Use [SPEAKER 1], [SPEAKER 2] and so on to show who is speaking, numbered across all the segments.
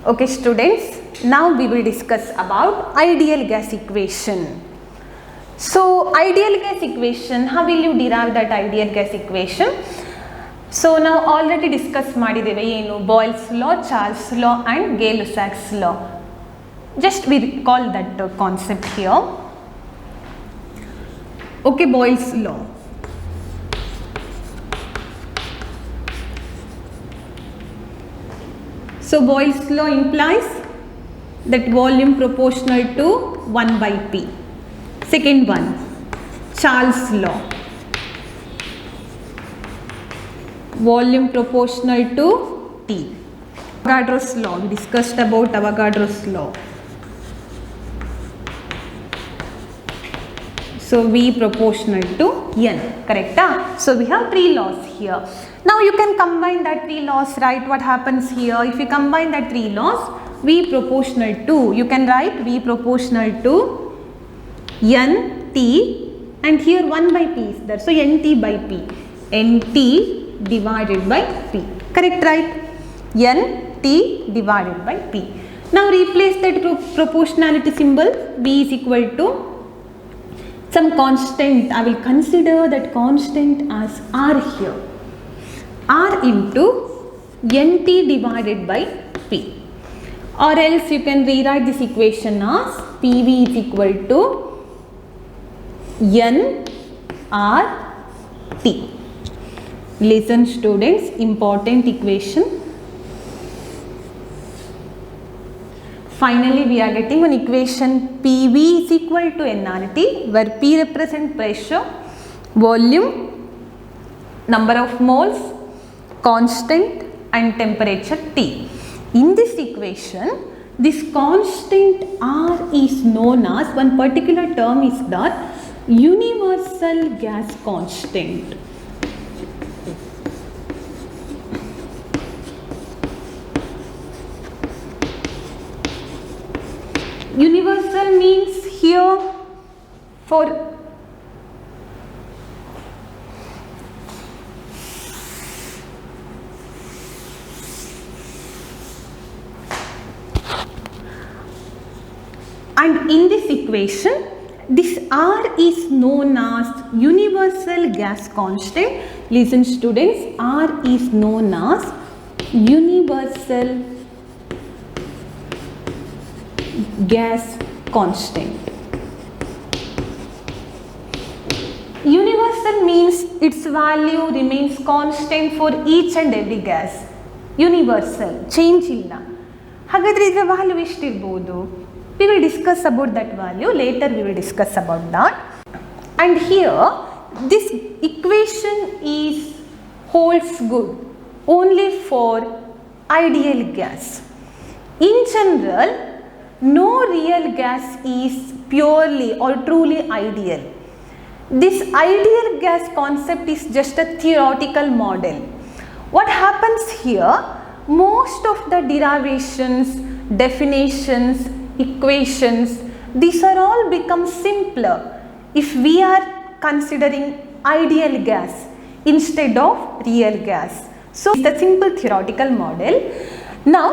[SPEAKER 1] Okay students, now we will discuss about ideal gas equation. So ideal gas equation, how will you derive that ideal gas equation? So now already discuss ಮಾಡಿದ್ದೇವೆ ಏನು Boyle's law, Charles' law and Gay-Lussac's law. Just we recall that concept here. Okay, Boyle's law. So Boyle's law implies that volume proportional to 1 by P. Second one, Charles' law. Volume proportional to T. Avogadro's law, we discussed about Avogadro's law. So V proportional to N, correct? So we have three laws here. Now you can combine that three laws, right? What happens here? If you combine that three laws, V proportional to, you can write V proportional to N T, and here 1 by P is there. So NT by P. NT divided by P. Correct, right? NT divided by P. Now replace that proportionality symbol. V is equal to some constant. I will consider that constant as R here. R into NT divided by P. Or else you can rewrite this equation as PV is equal to N R T. Listen students, important equation. Finally we are getting one equation PV is equal to nRT, where P represents pressure, volume, number of moles, constant and temperature T. In this equation, this constant R is known as, one particular term is that universal gas constant. Universal means here for and in this equation this R is known as universal gas constant. Listen students, R is known as universal gas constant. Universal means its value remains constant for each and every gas. Universal, change illa. ಹಾಗಾದ್ರೆ ಇದರ value ಎಷ್ಟಿರಬಹುದು? We will discuss about that value later. We will discuss about that. And here this equation is holds good only for ideal gas. In general, no real gas is purely or truly ideal. This ideal gas concept is just a theoretical model. What happens here? Most of the derivations, definitions, equations, these are all become simpler if we are considering ideal gas instead of real gas. So it's a simple theoretical model. Now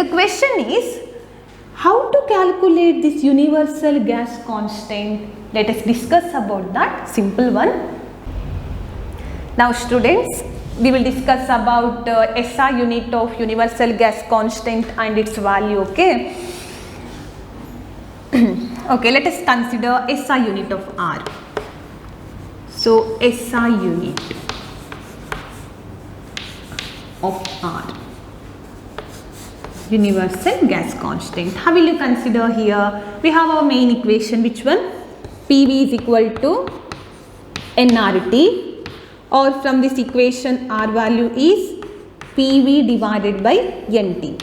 [SPEAKER 1] the question is, how to calculate this universal gas constant? Let us discuss about that simple one. Now students, we will discuss about SI unit of universal gas constant and its value. Okay. Okay, let us consider SI unit of R. So SI unit of R, universal gas constant. How will you consider here? We have our main equation. Which one? PV is equal to nRT, or from this equation R value is PV divided by NT.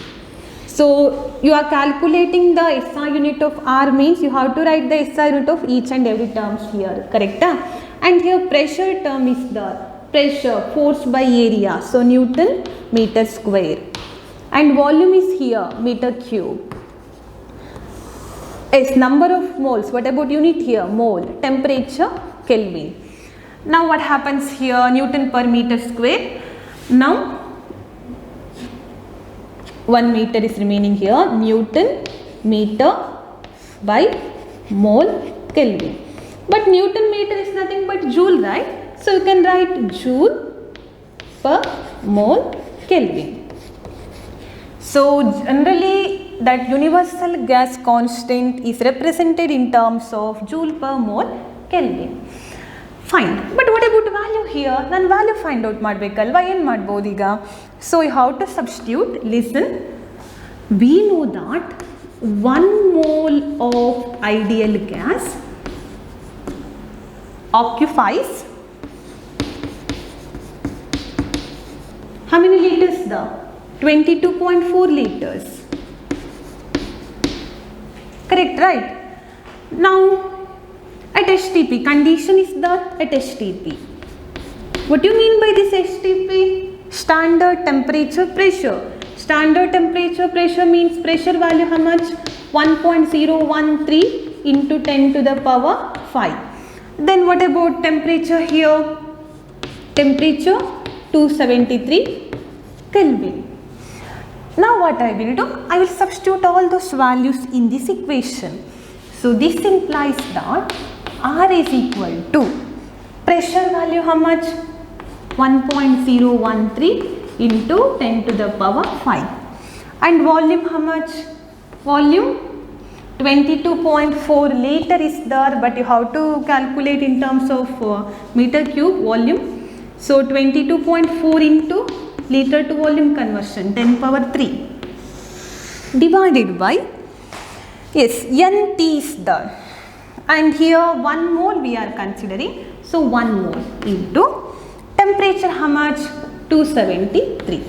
[SPEAKER 1] So you are calculating the SI unit of R means you have to write the SI unit of each and every terms here, correct? And here pressure term is the pressure, force by area, so Newton meter square, and volume is here meter cube. Yes, number of moles. What about unit here? Mole. Temperature Kelvin. Now what happens here? Newton per meter square. Now 1 meter is remaining here, Newton meter by mole Kelvin. But Newton meter is nothing but joule, right? So you can write joule per mole Kelvin. So generally that universal gas constant is represented in terms of joule per mole Kelvin. Fine. But what about value here? Nan value find out madbekalva, ಏನು ಮಾಡಬಹುದು ಈಗ? So you have to substitute. Listen, we know that 1 mole of ideal gas occupies how many liters? The 22.4 liters. Correct, right? Now at STP, condition is that at STP. What do you mean by this STP? Standard temperature pressure. Standard temperature pressure means pressure value how much? 1.013 into 10 to the power 5. Then what about temperature here? Temperature 273 Kelvin. Now what I will do? I will substitute all those values in this equation. So this implies that R is equal to pressure value how much? 1.013 into 10 to the power 5. And volume how much? Volume 22.4 liter is there, but you have to calculate in terms of meter cube volume. So 22.4 into liter to volume conversion, 10 power 3 divided by, yes, NT is there. And here 1 mole we are considering. So 1 mole into temperature how much? 273.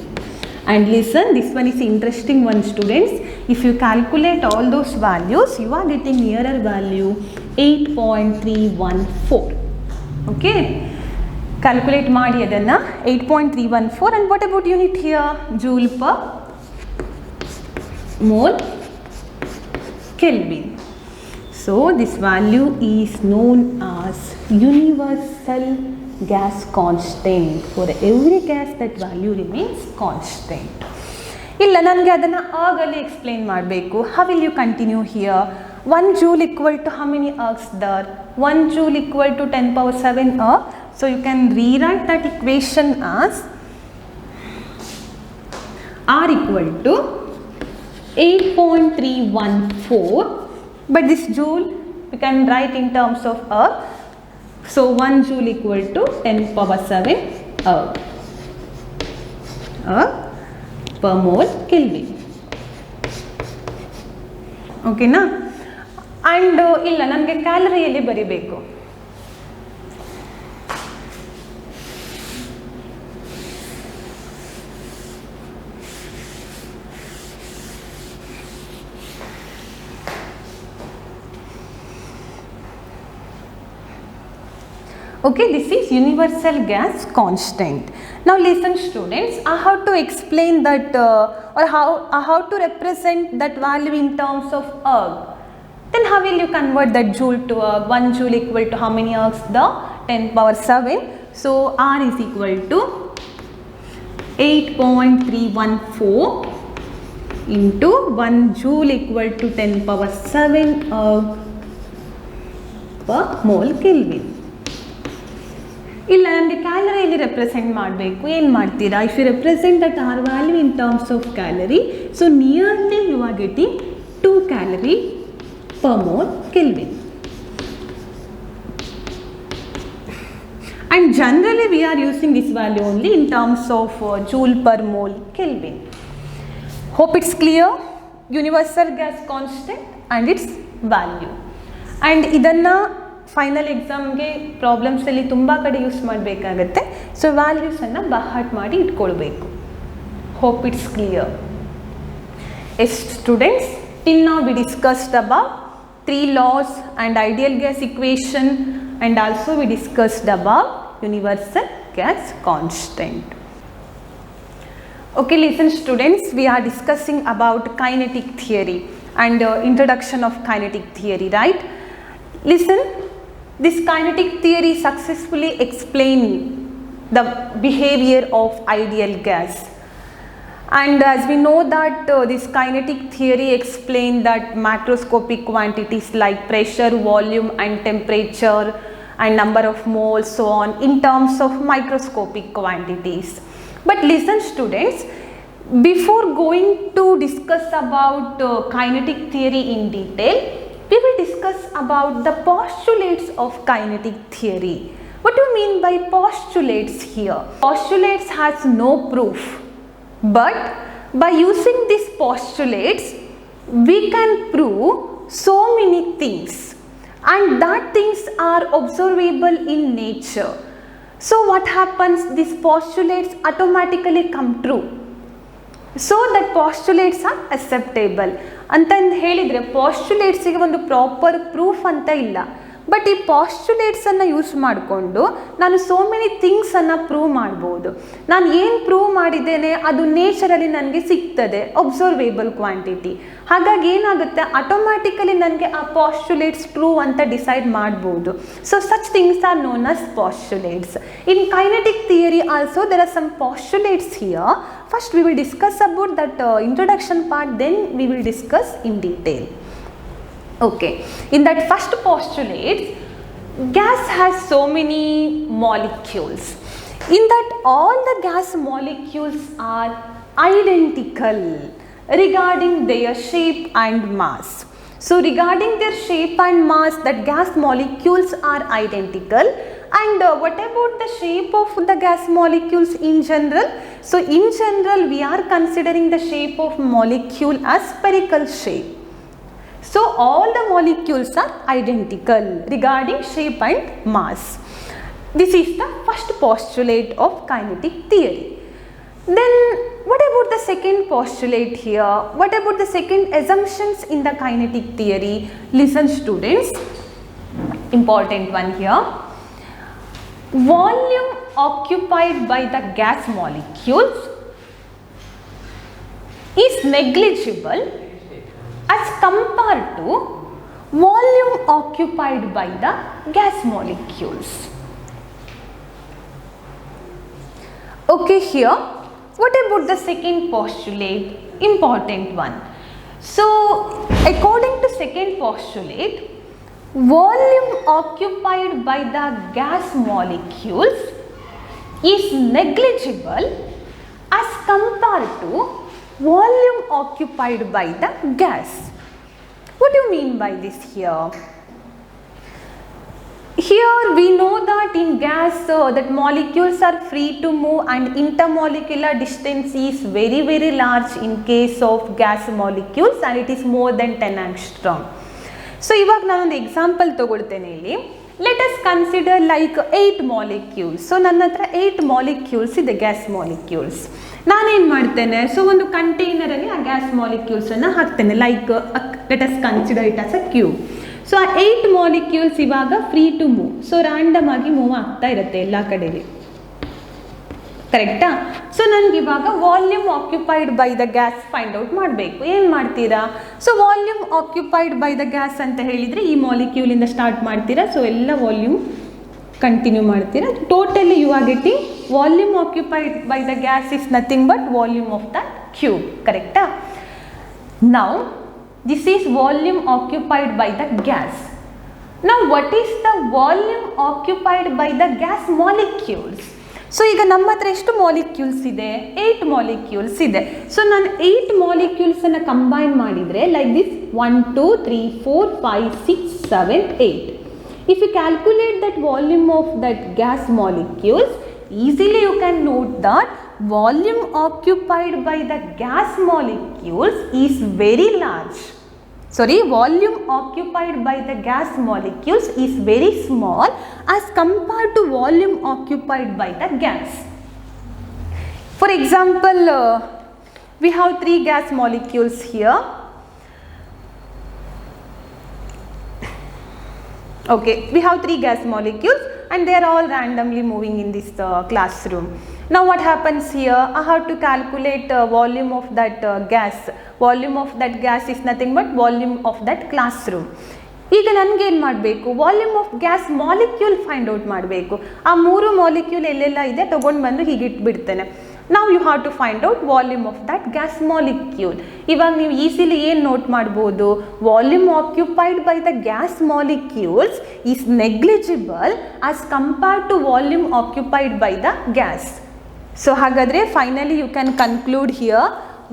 [SPEAKER 1] And listen, this one is interesting one, students. If you calculate all those values, you are getting nearer value 8.314. Okay, calculate maadi adanna 8.314. And what about unit here? Joule per mole Kelvin. So this value is known as universal gas constant. For every gas that value remains constant. Illa nange adanna agale explain ಮಾಡಬೇಕು. How will you continue here? 1 joule equal to how many ergs there? 1 joule equal to 10 power 7 erg. So you can rewrite that equation as R equal to 8.314, but this joule we can write in terms of erg. So 1 joule equal to 10 power 7 erg per mole Kelvin. Okay na? And illa nange calorie alli baribeku. Okay, this is universal gas constant. Now listen students, I have to explain that or how to represent that value in terms of erg. Then how will you convert that joule to erg? 1 joule equal to how many ergs? The 10 power 7. So R is equal to 8.314 into 1 joule equal to 10 power 7 erg per mole Kelvin. ಇಲ್ಲ ನನಗೆ ಕ್ಯಾಲರಿಯಲ್ಲಿ represent ಮಾಡಬೇಕು. ಏನು ಮಾಡ್ತೀರಾ? If you represent that are value in terms of calorie, so nearly you are getting 2 calorie per mole Kelvin. And generally we are using this value only in terms of joule per mole Kelvin. Hope it's clear. Universal gas constant and its value. And idanna final ಎಕ್ಸಾಮ್ಗೆ ಪ್ರಾಬ್ಲಮ್ಸಲ್ಲಿ ತುಂಬ ಕಡೆ use ಮಾಡಬೇಕಾಗತ್ತೆ. So ವ್ಯಾಲ್ಯೂಸನ್ನು ಬಹಾಟ್ ಮಾಡಿ ಇಟ್ಕೊಳ್ಬೇಕು. Hope it's clear. Yes students, till now we discussed about 3 laws and ideal gas equation, and also we discussed about universal gas constant. Okay, listen students, we are discussing about kinetic theory and introduction of kinetic theory, right? Listen, this kinetic theory successfully explains the behavior of ideal gas, And as we know that this kinetic theory explained that macroscopic quantities like pressure, volume and temperature and number of moles, so on, in terms of microscopic quantities. But listen students, before going to discuss about kinetic theory in detail, we will discuss about the postulates of kinetic theory. What do you mean by postulates here? Postulates has no proof, but by using these postulates we can prove so many things, and that things are observable in nature. So what happens, these postulates automatically come true, so that postulates are acceptable. ಅಂತಂದು ಹೇಳಿದರೆ ಪಾಸ್ಟುಲೇಟ್ಸಿಗೆ ಒಂದು proper proof ಅಂತ ಇಲ್ಲ, but ಈ ಪಾಸ್ಟುಲೇಟ್ಸನ್ನು use ಮಾಡಿಕೊಂಡು ನಾನು so many ಥಿಂಗ್ಸನ್ನು prove ಮಾಡ್ಬೋದು. ನಾನು ಏನು ಪ್ರೂವ್ ಮಾಡಿದ್ದೇನೆ ಅದು ನೇಚರಲ್ಲಿ ನನಗೆ ಸಿಗ್ತದೆ, ಒಬ್ಸರ್ವೇಬಲ್ ಕ್ವಾಂಟಿಟಿ. ಹಾಗಾಗಿ ಏನಾಗುತ್ತೆ, ಆಟೋಮ್ಯಾಟಿಕಲಿ ನನಗೆ ಆ ಪಾಸ್ಟುಲೇಟ್ಸ್ ಟ್ರೂ ಅಂತ ಡಿಸೈಡ್ ಮಾಡ್ಬೋದು. So such things are known as postulates. In kinetic theory also there are some postulates here. First we will discuss about that introduction part, then we will discuss in detail. Okay, in that first postulate, gas has so many molecules. In that all the gas molecules are identical regarding their shape and mass. So regarding their shape and mass, that gas molecules are identical. And what about the shape of the gas molecules in general? So in general we are considering the shape of molecule as spherical shape. So all the molecules are identical regarding shape and mass. This is the first postulate of kinetic theory. Then what about the second postulate here? What about the second assumptions in the kinetic theory? Listen students, important one here. Volume occupied by the gas molecules is negligible as compared to volume occupied by the gas molecules. Okay, here what about the second postulate? Important one. So according to second postulate, volume occupied by the gas molecules is negligible as compared to volume occupied by the gas. What do you mean by this here? Here we know that in gas that molecules are free to move and intermolecular distance is very large in case of gas molecules, and it is more than 10 angstrom. So ಇವಾಗ ನಾನೊಂದು example ತೊಗೊಳ್ತೇನೆ ಇಲ್ಲಿ. Let us consider like 8 molecules. So ನನ್ನ ಹತ್ರ 8 molecules ಇದೆ, gas molecules. ನಾನೇನು ಮಾಡ್ತೇನೆ, so ಒಂದು ಕಂಟೈನರಲ್ಲಿ ಆ ಗ್ಯಾಸ್ ಮಾಲಿಕ್ಯೂಲ್ಸನ್ನು ಹಾಕ್ತೇನೆ, like let us consider it as a cube. So ಆ 8 ಮಾಲಿಕ್ಯೂಲ್ಸ್ ಇವಾಗ free to move, so random ಆಗಿ ಮೂವ್ ಆಗ್ತಾ ಇರುತ್ತೆ ಎಲ್ಲ ಕಡೆಗೆ, ಕರೆಕ್ಟಾ? ಸೊ ನನಗೆ ಇವಾಗ volume occupied by the gas find out ಮಾಡಬೇಕು. ಏನು ಮಾಡ್ತೀರಾ? So volume occupied by the gas ಅಂತ ಹೇಳಿದರೆ ಈ ಮಾಲಿಕ್ಯೂಲಿಂದ ಸ್ಟಾರ್ಟ್ ಮಾಡ್ತೀರಾ, ಸೊ ಎಲ್ಲ ವಾಲ್ಯೂಮ್ ಕಂಟಿನ್ಯೂ ಮಾಡ್ತೀರಾ. Totally you are getting volume occupied by the gas is nothing but volume of the cube, ಕರೆಕ್ಟಾ? Now this is volume occupied by the gas. Now what is the volume occupied by the gas molecules? So ಈಗ ನಮ್ಮ ಹತ್ರ ಎಷ್ಟು molecules ಇದೆ? 8 molecules ಇದೆ. So ನಾನು 8 ಮಾಲಿಕ್ಯೂಲ್ಸನ್ನು combine ಮಾಡಿದರೆ like this 1 2 3 4 5 6 7 8. If you calculate that volume of that gas molecules, easily you can note that volume occupied by the gas molecules is very large. Volume occupied by the gas molecules is very small as compared to volume occupied by the gas. For example, we have 3 gas molecules here. Okay, we have 3 gas molecules and they are all randomly moving in this classroom. Now what happens here? I have to calculate volume of that gas. Volume of that gas is nothing but volume of that classroom. ಈಗ ನನಗೆ ಏನು ಮಾಡಬೇಕು? Volume of gas molecule find out ಮಾಡಬೇಕು. ಆ 3 molecule ಎಲ್ಲೆಲ್ಲ ಇದೆ ತೊಗೊಂಡು ಬಂದು ಹೀಗೆ ಇಟ್ಬಿಡ್ತೇನೆ. Now you have to find out volume of that gas molecule. ಇವಾಗ ನೀವು ಈಸಿಲಿ ಏನು ನೋಟ್ ಮಾಡ್ಬೋದು, volume occupied by the gas molecules is negligible as compared to volume occupied by the gas. So ಹಾಗಾದರೆ finally you can conclude here,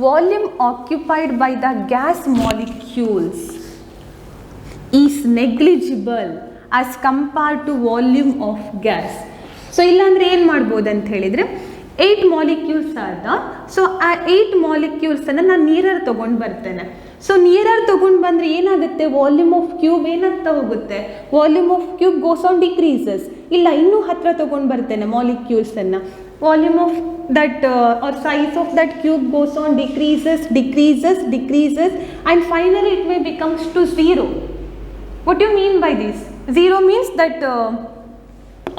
[SPEAKER 1] volume occupied by the gas molecules is negligible as compared to volume of gas. So ಇಲ್ಲಾಂದರೆ ಏನು ಮಾಡ್ಬೋದು ಅಂತ ಹೇಳಿದರೆ, 8 molecules ಆದ, so ಆ 8 ಮಾಲಿಕ್ಯೂಲ್ಸನ್ನು ನಾನು ನೀರಲ್ಲಿ ತೊಗೊಂಡು ಬರ್ತೇನೆ. ಸೊ ನೀರಲ್ಲಿ ತೊಗೊಂಡು ಬಂದರೆ ಏನಾಗುತ್ತೆ, ವಾಲ್ಯೂಮ್ ಆಫ್ ಕ್ಯೂಬ್ ಏನಾಗ್ತಾ ಹೋಗುತ್ತೆ, volume of cube goes on decreases. ಇಲ್ಲ, ಇನ್ನೂ ಹತ್ತಿರ ತೊಗೊಂಡು ಬರ್ತೇನೆ ಮಾಲಿಕ್ಯೂಲ್ಸನ್ನು, volume of that or size of that cube goes on decreases and finally it may becomes to 0. What do you mean by this? 0 means that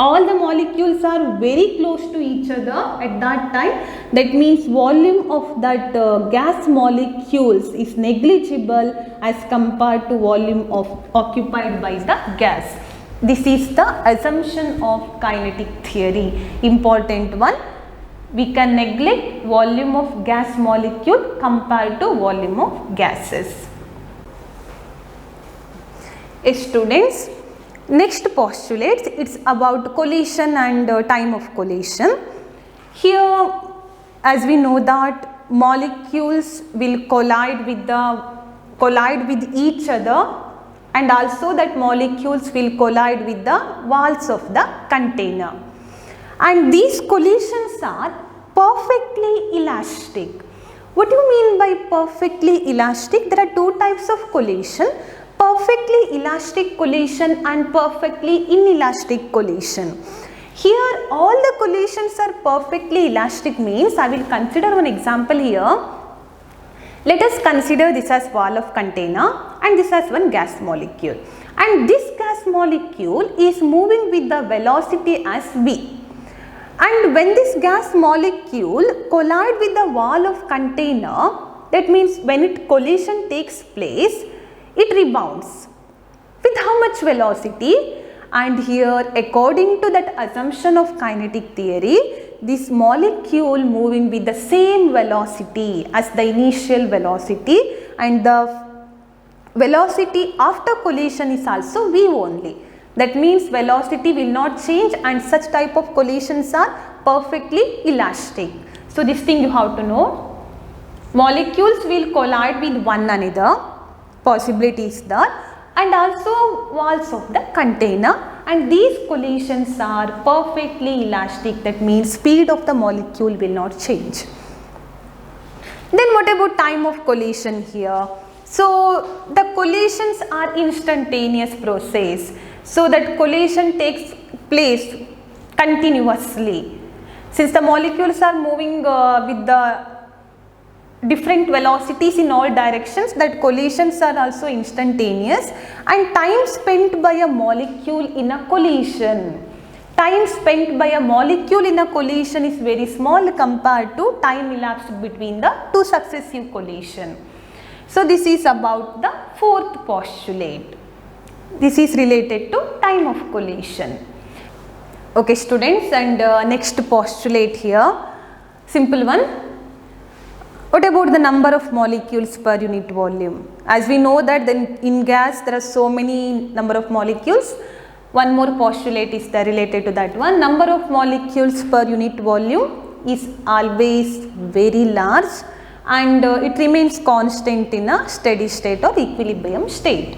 [SPEAKER 1] all the molecules are very close to each other at that time. That means volume of that gas molecules is negligible as compared to volume of occupied by the gas. This is the assumption of kinetic theory, important one. We can neglect volume of gas molecule compared to volume of gases. Students, next postulates, it's about collision and time of collision. Here, as we know that molecules will collide with each other, and also that molecules will collide with the walls of the container. And these collisions are perfectly elastic. What do you mean by perfectly elastic? There are two types of collision: perfectly elastic collision and perfectly inelastic collision. Here all the collisions are perfectly elastic means, I will consider one example here. Let us consider this as wall of container and this as one gas molecule, and this gas molecule is moving with the velocity as v. And when this gas molecule collide with the wall of container, that means when it collision takes place, it rebounds with how much velocity? And here, according to that assumption of kinetic theory, this molecule moving with the same velocity as the initial velocity, and the velocity after collision is also v only. That means velocity will not change, and such type of collisions are perfectly elastic. So this thing you have to know. Molecules will collide with one another, possibility is there, and also walls of the container, and these collisions are perfectly elastic. That means speed of the molecule will not change. Then what about time of collision here? So the collisions are instantaneous process. So that collision takes place continuously. Since the molecules are moving with the different velocities in all directions, that collisions are also instantaneous, and time spent by a molecule in a collision, time spent by a molecule in a collision is very small compared to time elapsed between the two successive collision. So this is about the fourth postulate. This is related to time of collision. Okay students, and next postulate here, simple one. What about the number of molecules per unit volume? As we know that then in gas there are so many number of molecules. One more postulate is there related to that one. Number of molecules per unit volume is always very large, and it remains constant in a steady state or equilibrium state.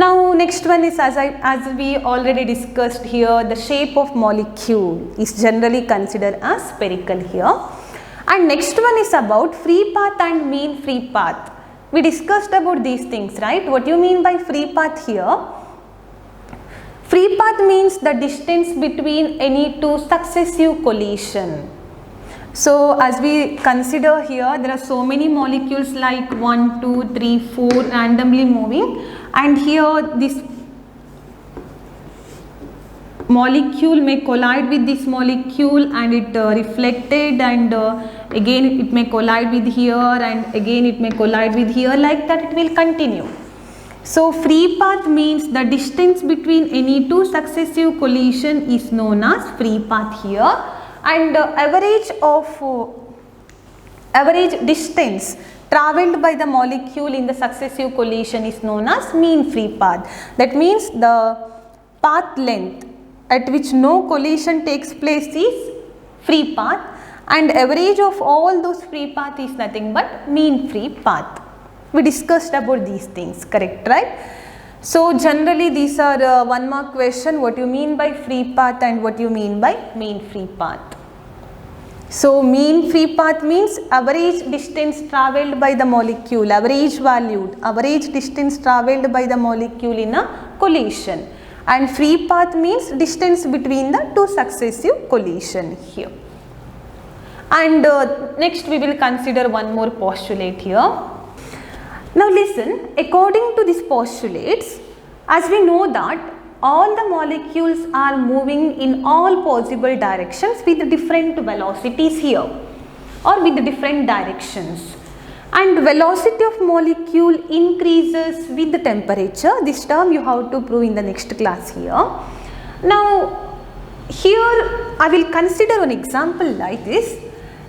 [SPEAKER 1] Now next one is, as we already discussed here, the shape of molecule is generally considered as spherical here. And next one is about free path and mean free path. We discussed about these things, right? What do you mean by free path here? Free path means the distance between any two successive collision. So as we consider here, there are so many molecules like 1, 2, 3, 4 randomly moving, and here this molecule may collide with this molecule and it reflected, and again it may collide with here, and again it may collide with here, like that it will continue. So free path means the distance between any two successive collision is known as free path here, and average distance travelled by the molecule in the successive collision is known as mean free path. That means the path length at which no collision takes place is free path, and average of all those free path is nothing but mean free path. We discussed about these things, correct, right? So generally these are one mark question, what you mean by free path and what you mean by mean free path. So mean free path means average distance travelled by the molecule, average valued, average distance travelled by the molecule in a collision, and free path means distance between the two successive collision here. And next we will consider one more postulate here. Now listen, according to these postulates, as we know that all the molecules are moving in all possible directions with different velocities here or with different directions, and velocity of molecule increases with the temperature. This term you have to prove in the next class here. Now here I will consider an example like this.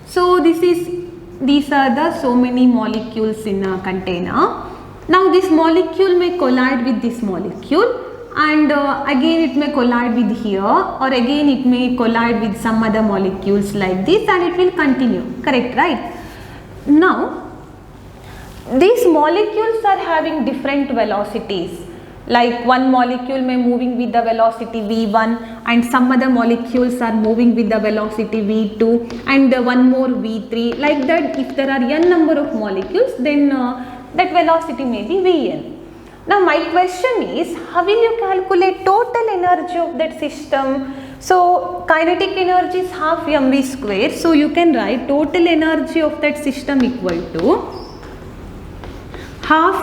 [SPEAKER 1] So these are the so many molecules in a container. Now this molecule may collide with this molecule, and again it may collide with here, or again it may collide with some other molecules like this, and it will continue, correct, right? Now these molecules are having different velocities, like one molecule may moving with the velocity v1 and some other molecules are moving with the velocity v2 and one more v3, like that. If there are n number of molecules, then that velocity may be vn. Now my question is, how will you calculate total energy of that system? So kinetic energy is half mv square, so you can write total energy of that system equal to half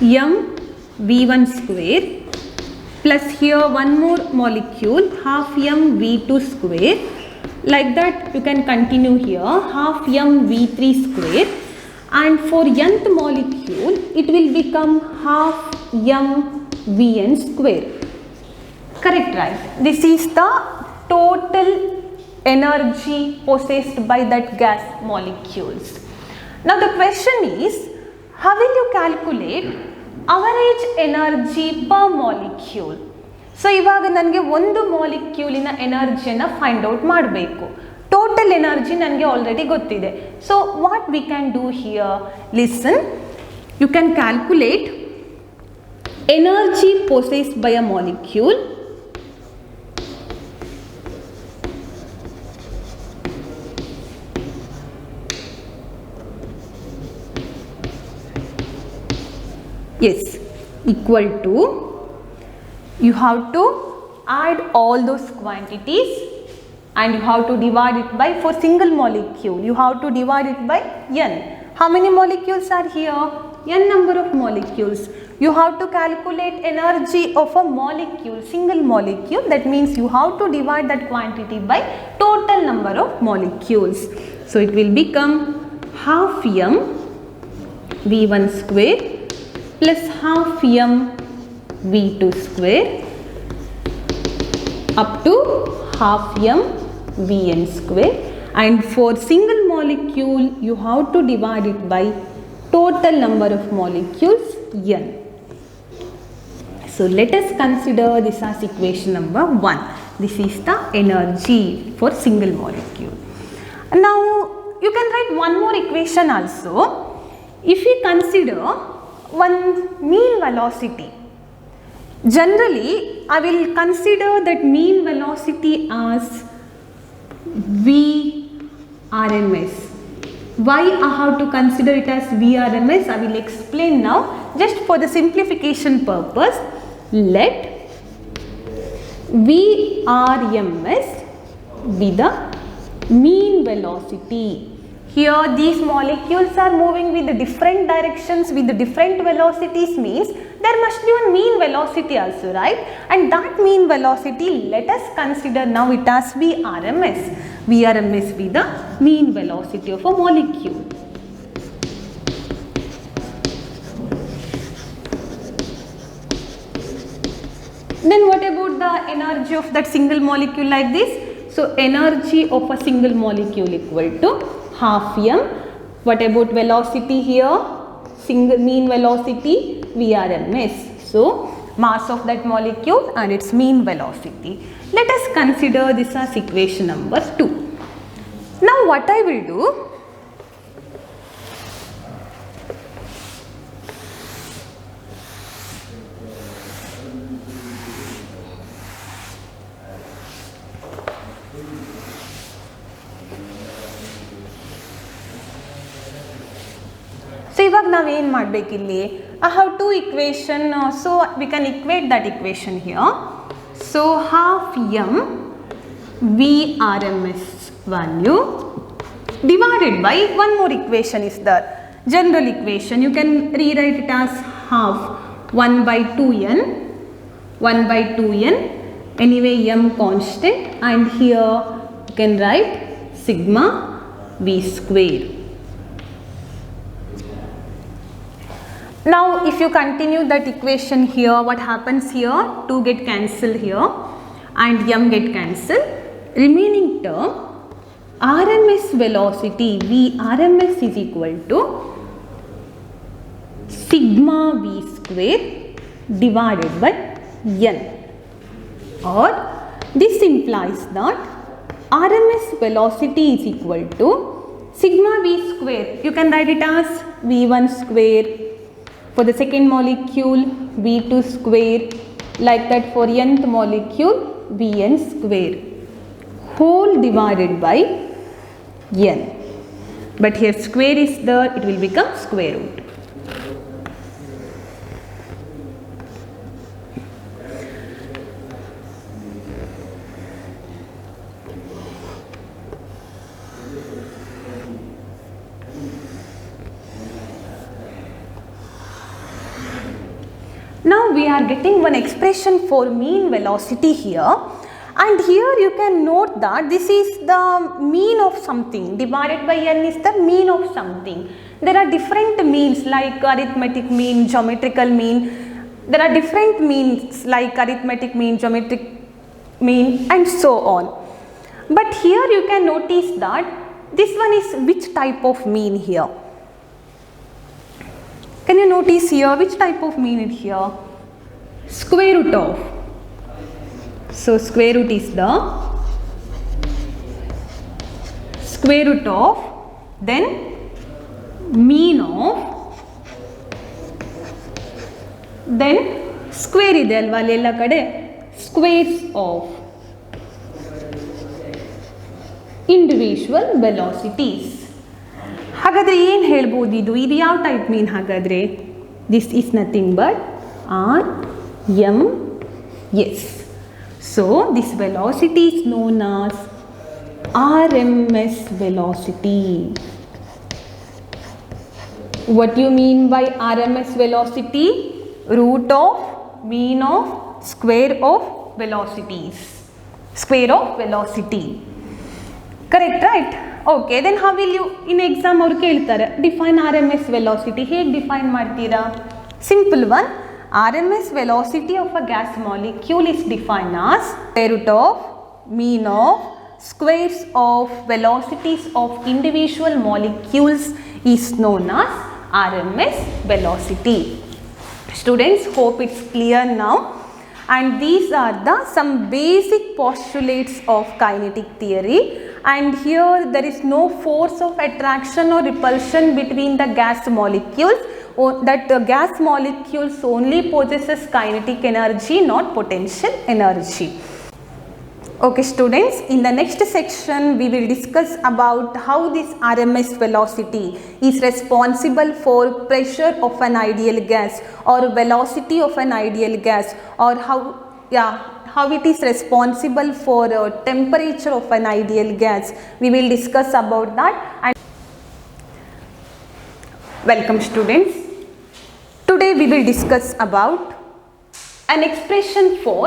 [SPEAKER 1] m v1 square plus here one more molecule half m v2 square, like that you can continue here half m v3 square, and for nth molecule it will become half m vn square, correct, right? This is the total energy possessed by that gas molecules. Now the question is, how will you calculate average energy per molecule? So ಇವಾಗ ನನಗೆ ಒಂದು moleculeನ ಎನರ್ಜಿಯನ್ನು find out ಮಾಡಬೇಕು. Total energy ನನಗೆ already ಗೊತ್ತಿದೆ. So what we can do here, listen, you can calculate energy possessed by a molecule equal to, you have to add all those quantities and you have to divide it by, for single molecule you have to divide it by n. How many molecules are here? N number of molecules. You have to calculate energy of a molecule, single molecule. That means you have to divide that quantity by total number of molecules. So it will become half m v1 square plus half m v2 square up to half m vn square, and for single molecule you have to divide it by total number of molecules n. So let us consider this as equation number 1. This is the energy for single molecule. Now you can write one more equation also. If we consider one mean velocity, generally I will consider that mean velocity as VRMS. Why I have to consider it as VRMS, I will explain now. Just for the simplification purpose, let VRMS be the mean velocity. Here these molecules are moving with the different directions with the different velocities, means there must be a mean velocity also, right? And that mean velocity, let us consider now it as VRMS. VRMS be the mean velocity of a molecule. Then what about the energy of that single molecule like this? So energy of a single molecule equal to half m. What about velocity here? Single mean velocity Vrms. So mass of that molecule and its mean velocity. Let us consider this as equation number 2. Now what I will do, so ಇವಾಗ ನಾವು ಏನು ಮಾಡಬೇಕಿಲ್ಲಿ, I have two equation, so we can equate that equation here. So half m Vrms value divided by one more equation is there, general equation. You can rewrite it as half 1 by 2n, 1 by 2n, anyway m constant, and here you can write sigma v square. Now if you continue that equation here, what happens here? 2 get cancelled here and m get cancelled. Remaining term RMS velocity Vrms is equal to sigma v square divided by n, or this implies that RMS velocity is equal to sigma v square. You can write it as v1 square. For the second molecule V2 square, like that for nth molecule Vn square, whole divided by n. But here square is there, it will become square root. Now we are getting one expression for mean velocity here, and here you can note that this is the mean of something divided by n is the mean of something. There are different means like arithmetic mean, geometrical mean. There are different means like arithmetic mean, geometric mean, and so on. But here you can notice that this one is which type of mean here? Can you notice here which type of mean it here? Square root of. So square root is the square root of, then mean of, then square ಇದೆ ಅಲ್ವಾ ಅಲ್ಲೆಲ್ಲ ಕಡೆ, squares of individual velocities. ಹಾಗಾದರೆ ಏನು ಹೇಳ್ಬೋದು ಇದು ಯಾವ type ಮೀನ್ ಹಾಗಾದರೆ? This is nothing but RMS. So this velocity is known as RMS velocity. What do you mean by RMS velocity? Root of mean of square of velocities. Square of velocity. Correct, right? Okay, then how will you in exam ಅವರು ಕೇಳ್ತಾರೆ define RMS velocity. ಹೇಗೆ define ಮಾಡ್ತೀರಾ? Simple one. RMS velocity of a gas molecule is defined as square root of mean of squares of velocities of individual molecules is known as RMS velocity. Students, hope it's clear now. And these are the some basic postulates of kinetic theory. And here there is no force of attraction or repulsion between the gas molecules. That gas molecules only possesses kinetic energy, not potential energy. Okay students, in the next section we will discuss about how this RMS velocity is responsible for pressure of an ideal gas or velocity of an ideal gas, or how it is responsible for temperature of an ideal gas. We will discuss about that. And welcome students. Today we will discuss about an expression for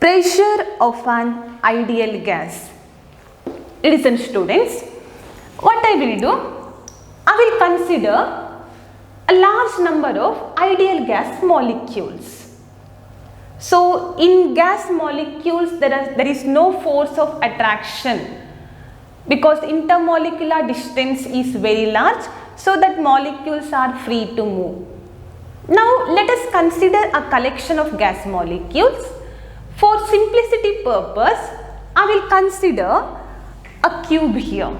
[SPEAKER 1] pressure of an ideal gas. Listen students, what I will do, I will consider a large number of ideal gas molecules. So in gas molecules there is no force of attraction because intermolecular distance is very large, so that molecules are free to move. Now let us consider a collection of gas molecules. For simplicity purpose, I will consider a cube here,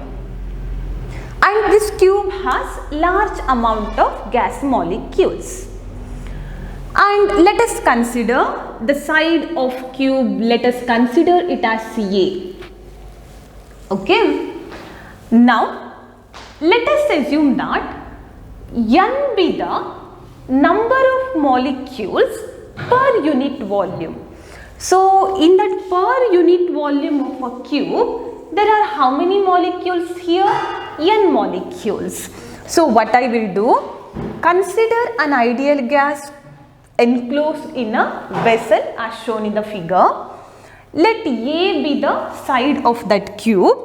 [SPEAKER 1] and this cube has large amount of gas molecules. And let us consider the side of cube, let us consider it as A. Okay. Now let us assume that N be the number of molecules per unit volume. So in that per unit volume of a cube, there are how many molecules here? N molecules. So what I will do, consider an ideal gas enclosed in a vessel as shown in the figure. Let A be the side of that cube,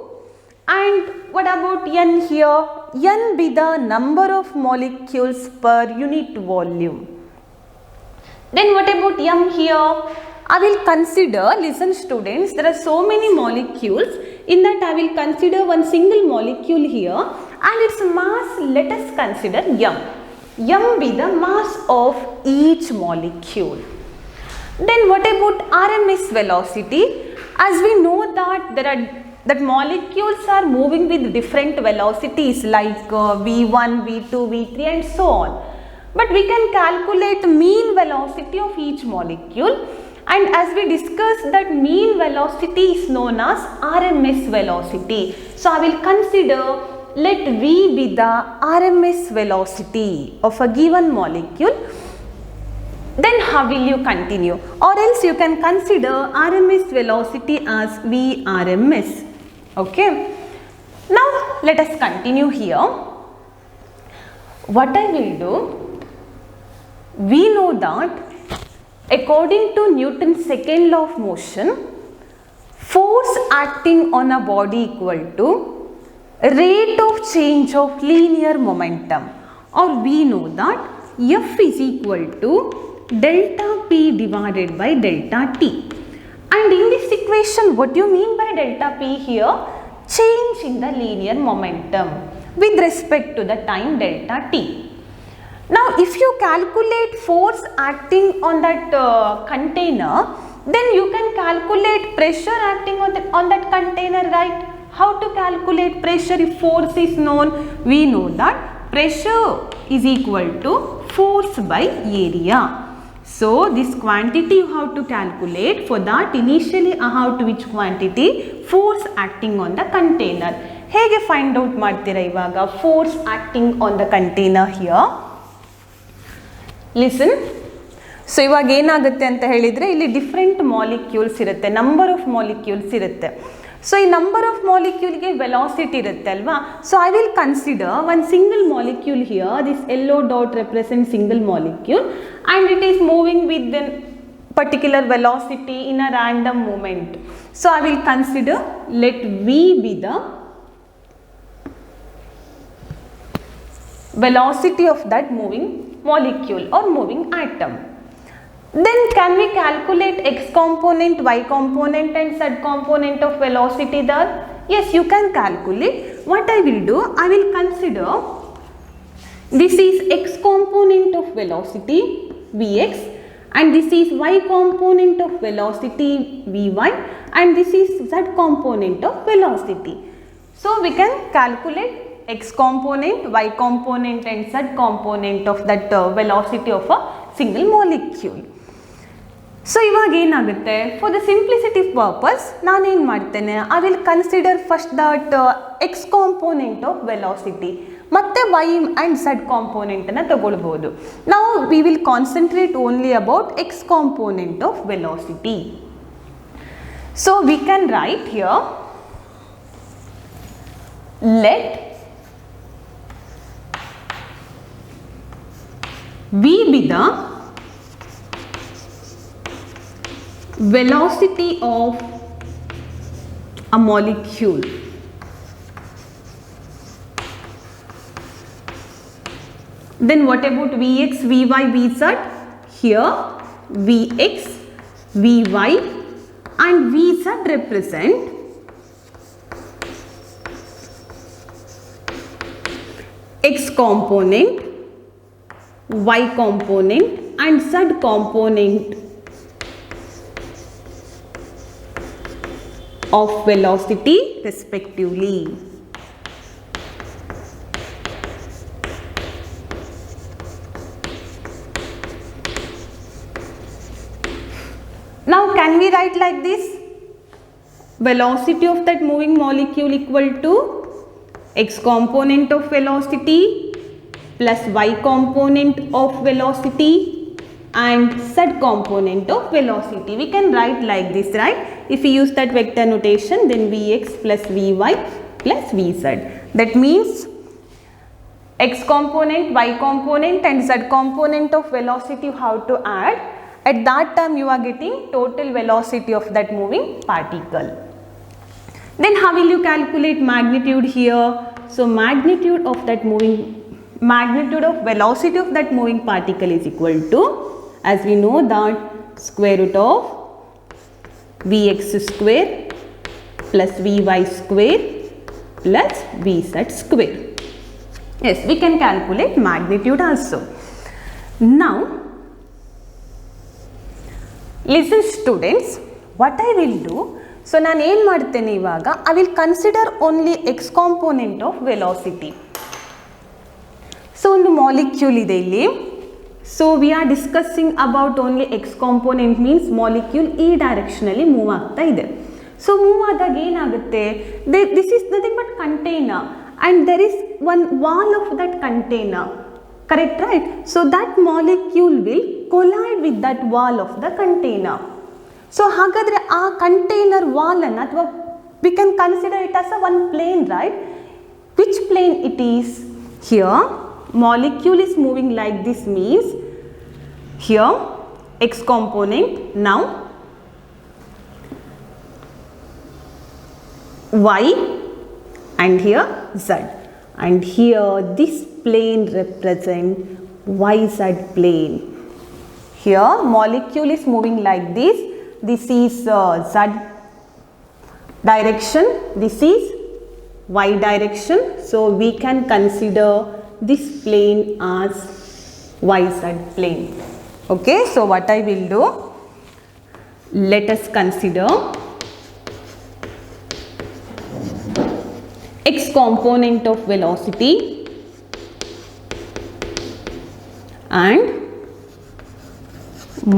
[SPEAKER 1] and what about N here? N be the number of molecules per unit volume. Then what about M here? I will consider, listen students, there are so many molecules. In that I will consider one single molecule here, and its mass let us consider M. M be the mass of each molecule. Then what about RMS velocity? As we know that molecules are moving with different velocities like V1, V2, V3 and so on. But we can calculate mean velocity of each molecule, and as we discussed that mean velocity is known as RMS velocity. So I will consider, let V be the RMS velocity of a given molecule. Then how will you continue? Or else you can consider RMS velocity as Vrms. Okay. Now let us continue here. What I will do, we know that according to Newton's second law of motion, force acting on a body equal to rate of change of linear momentum, or we know that F is equal to delta P divided by delta T. And in this equation, what do you mean by delta P here? Change in the linear momentum with respect to the time delta T. Now if you calculate force acting on that container, then you can calculate pressure acting on that container, right? How to calculate pressure if force is known? We know that pressure is equal to force by area. So this quantity you have to calculate. For that initially I have to which quantity? Force acting on the container. Hege find out ಮಾಡ್ತೀರಾ ಇವಾಗ force acting on the container here? Listen. So ಇವಾಗ ಏನಾಗುತ್ತೆ ಅಂತ ಹೇಳಿದ್ರೆ ಇಲ್ಲಿ different molecules ಇರುತ್ತೆ, number of molecules ಇರುತ್ತೆ. So ಈ number of molecule ಗೆ velocity ಇರುತ್ತೆ ಅಲ್ವಾ? So I will consider one single molecule here. This yellow dot represents single molecule and it is moving with a particular velocity in a random movement. So I will consider, let V be the velocity of that moving molecule or moving atom. Then can we calculate x component, y component and z component of velocity there? Yes, you can calculate. What I will do, I will consider this is x component of velocity Vx and this is y component of velocity Vy and this is z component of velocity. So we can calculate x component, y component and z component of that velocity of a single molecule. So ಇವಾಗ ಏನಾಗುತ್ತೆ, for the simplicity purpose ನಾನು ಏನು ಮಾಡ್ತೇನೆ, I will consider first that x component of velocity ಮತ್ತೆ y and z component ಅನ್ನು ತಗೊಳ್ಬಹುದು. Now we will concentrate only about x component of velocity. So we can write here, let V be the velocity of a molecule. Then what about Vx, Vy, Vz? Here Vx Vy, and Vz represent x component, y component and z component of velocity respectively. Now can we write like this? Velocity of that moving molecule equal to x component of velocity plus y component of velocity and z component of velocity. We can write like this, right? If we use that vector notation, then Vx plus Vy plus Vz. That means x component, y component and z component of velocity you have to add. At that time you are getting total velocity of that moving particle. Then how will you calculate magnitude here? So magnitude of velocity of that moving particle is equal to, as we know that, square root of Vx square plus Vy square plus Vz square. Yes, we can calculate magnitude also. Now, listen students, what I will do, so ನಾನು ಏನು ಮಾಡ್ತೇನೆ ಇವಾಗ, I will consider only x component of velocity. So ಒಂದು molecule ಇದೆ ಇಲ್ಲಿ. So we are discussing about only x component means molecule ಈ direction ಅಲ್ಲಿ move ಆಗ್ತಾ ಇದೆ. So move ಆದಾಗ ಏನಾಗುತ್ತೆ, this is nothing but container and there is one wall of that container. Correct, right? So that molecule will collide with that wall of the container. So ಹಾಗಾದರೆ ಆ container ವಾಲನ್ನು ಅಥವಾ we can consider it as a one plane, right? Which plane it is? Here molecule is moving like this means here x component, now y and here z, and here this plane represent yz plane. Here molecule is moving like this. This is z direction, this is y direction. So we can consider this plane as yz plane. Okay, so what I will do, let us consider x component of velocity and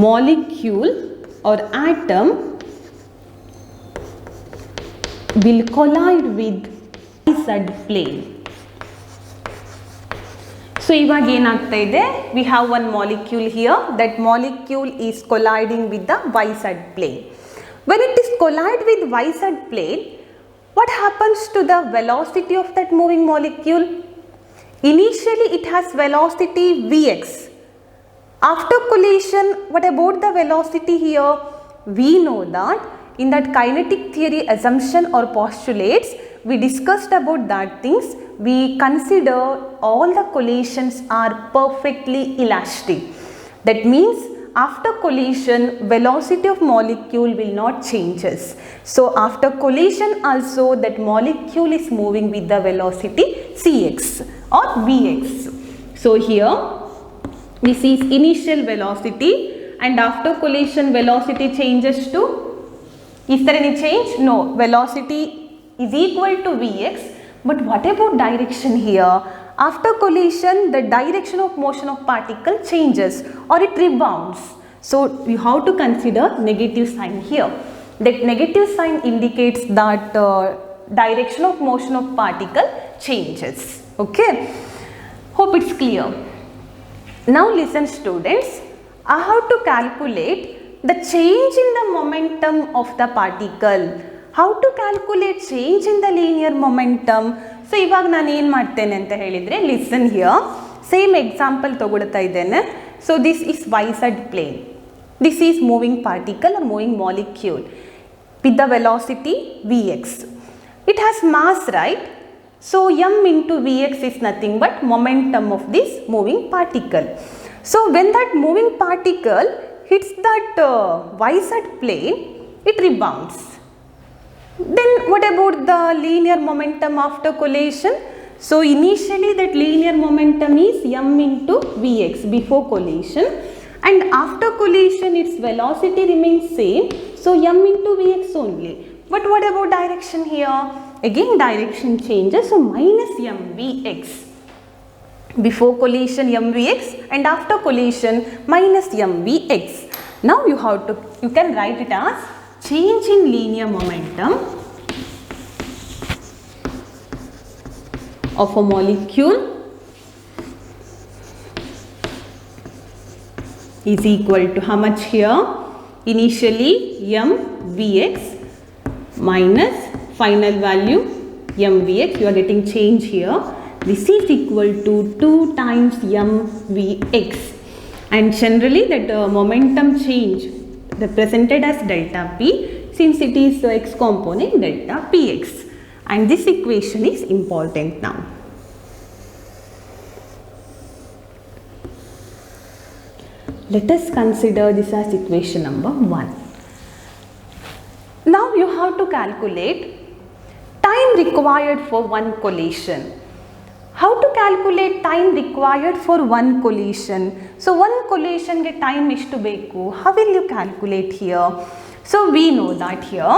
[SPEAKER 1] molecule or atom will collide with z plane. So ಇವಾಗ ಏನಾಗ್ತಾ ಇದೆ, we have one molecule here, that molecule is colliding with the yz plane. When it is collide with yz plane, what happens to the velocity of that moving molecule? Initially it has velocity vx. After collision, what about the velocity here? We know that in that kinetic theory assumption or postulates, we discussed about that things. We consider all the collisions are perfectly elastic. That means after collision, velocity of molecule will not changes. So after collision also that molecule is moving with the velocity cx or vx. So here this is initial velocity and after collision velocity changes to, is there any change? No, velocity is equal to vx, but what about direction here? After collision the direction of motion of particle changes or it rebounds. So you have to consider negative sign here. That negative sign indicates that direction of motion of particle changes. Okay, hope it's clear. Now listen students, I have to calculate the change in the momentum of the particle. How to calculate change in the linear momentum? So ಇವಾಗ ನಾನು ಏನು ಮಾಡ್ತೇನೆ ಅಂತ ಹೇಳಿದರೆ, listen here, same example ತಗೊಳ್ತಾ ಇದ್ದೇನೆ. So this is yz plane. This is moving particle or moving molecule with the velocity vx. It has mass, right? So m into vx is nothing but momentum of this moving particle. So when that moving particle hits that y-z plane, it rebounds. Then what about the linear momentum after collision? So initially that linear momentum is m into vx before collision, and after collision its velocity remains same, so m into vx only. But what about direction here? Again direction changes, so minus mvx. Before collision mvx and after collision minus mvx. Now you can write it as change in linear momentum of a molecule is equal to how much here? Initially mvx minus final value mvx, you are getting change here. This is equal to 2 times mvx, and generally that momentum change represented as delta p, since it is x component delta px, and this equation is important now. Let us consider this as equation number 1. Now you have to calculate time required for one collision. How to calculate time required for one collision? So one collision get time ishtu beku. How will you calculate here? So we know that here.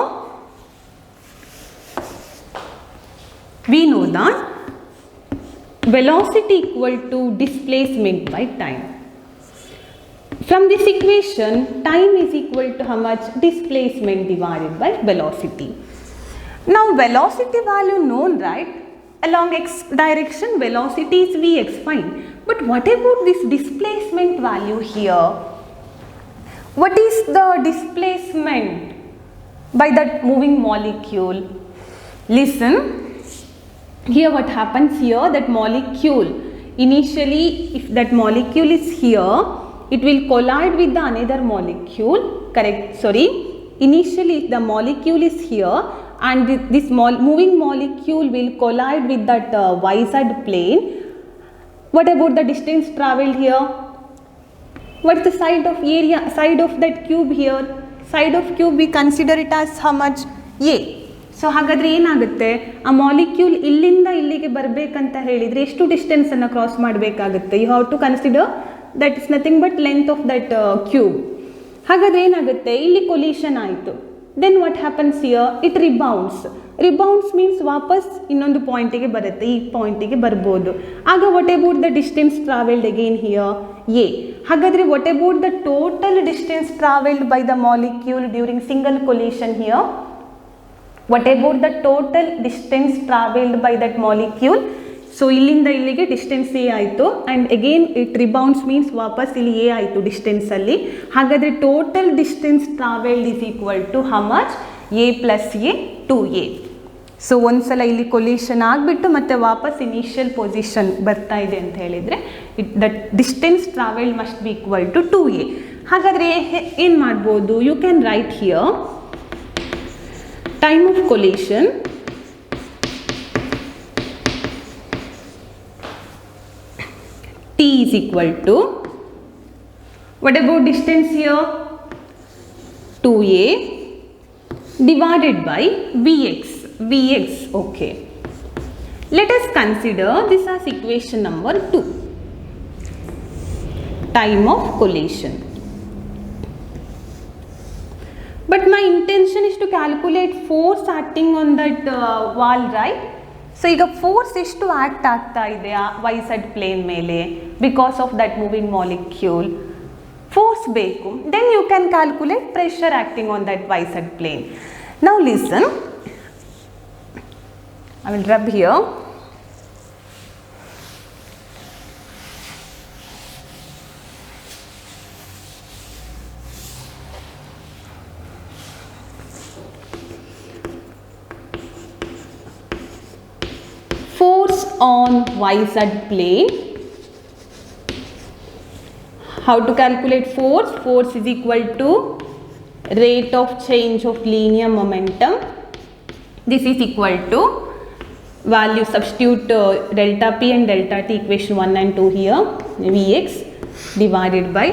[SPEAKER 1] We know that velocity equal to displacement by time. From this equation, time is equal to how much? Displacement divided by velocity. Now velocity value known, right? Along x direction velocity is vx, fine. But what about this displacement value here? What is the displacement by that moving molecule? Listen, here what happens here, that molecule, initially if that molecule is here, it will collide with the another molecule, correct, sorry, initially the molecule is here and this moving molecule will collide with that yz plane. What about the distance travelled here? What is the side of area, side of that cube here? Side of cube we consider it as how much? A. So ಹಾಗಾದ್ರೆ ಏನಾಗುತ್ತೆ, ಆ molecule ಇಲ್ಲಿಂದ ಇಲ್ಲಿಗೆ ಬರಬೇಕಂತ ಹೇಳಿದರೆ ಎಷ್ಟು distance ಅನ್ನು cross ಮಾಡಬೇಕಾಗುತ್ತೆ? You have to consider that is nothing but length of that cube. ಹಾಗಾದ್ರೆ ಏನಾಗುತ್ತೆ, ಇಲ್ಲಿ ಕೊಲಿಷನ್ ಆಯಿತು. Then what happens here, it rebounds. Rebounds means ವಾಪಸ್ ಇನ್ನೊಂದು ಪಾಯಿಂಟಿಗೆ ಬರುತ್ತೆ, ಈ ಪಾಯಿಂಟಿಗೆ ಬರ್ಬೋದು. ಆಗ what about the distance travelled again here? ಎ. ಹಾಗಾದರೆ what about the total distance travelled by the molecule during single collision here? What about the total distance travelled by that molecule? So ಇಲ್ಲಿಂದ ಇಲ್ಲಿಗೆ ಡಿಸ್ಟೆನ್ಸ್ ಎ ಆಯಿತು and again it rebounds means ವಾಪಸ್ ಇಲ್ಲಿ a ಆಯಿತು ಡಿಸ್ಟೆನ್ಸಲ್ಲಿ. ಹಾಗಾದರೆ total distance travelled is equal to how much? A plus a 2a. So ಒಂದ್ಸಲ ಇಲ್ಲಿ ಕೊಲಿಷನ್ ಆಗಿಬಿಟ್ಟು ಮತ್ತೆ ವಾಪಸ್ ಇನಿಷಿಯಲ್ ಪೊಸಿಷನ್ ಬರ್ತಾ ಇದೆ ಅಂತ ಹೇಳಿದರೆ that distance travelled must be equal to 2a. ಹಾಗಾದರೆ ಏನು ಮಾಡ್ಬೋದು? You can write here time of collision t is equal to, what about distance here? 2a divided by vx, okay. Let us consider this as equation number 2, time of collision. But my intention is to calculate force acting on that wall, right? So ಈಗ force ಎಷ್ಟು act ಆಗ್ತಾ ಇದೆ yz plane ಮೇಲೆ because of that moving molecule. Force ಬೇಕು. Then you can calculate pressure acting on that yz plane. Now listen, I will rub here. Force on yz plane. How to calculate force? Force is equal to rate of change of linear momentum. This is equal to value, substitute delta p and delta t, equation 1 and 2 here, vx divided by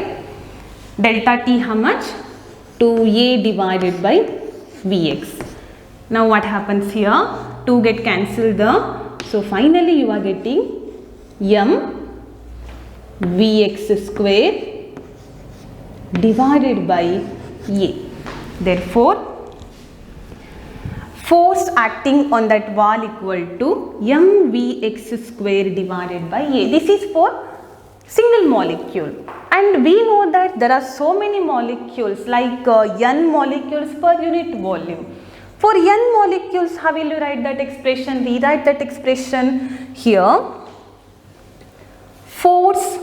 [SPEAKER 1] Delta T how much? 2A divided by Vx. Now what happens here? 2 get cancelled there. So finally you are getting m Vx square divided by A. Therefore, force acting on that wall equal to mvx square divided by A. This is for single molecule, and we know that there are so many molecules like n molecules per unit volume. For n molecules, how will you write that expression? Rewrite that expression here. Force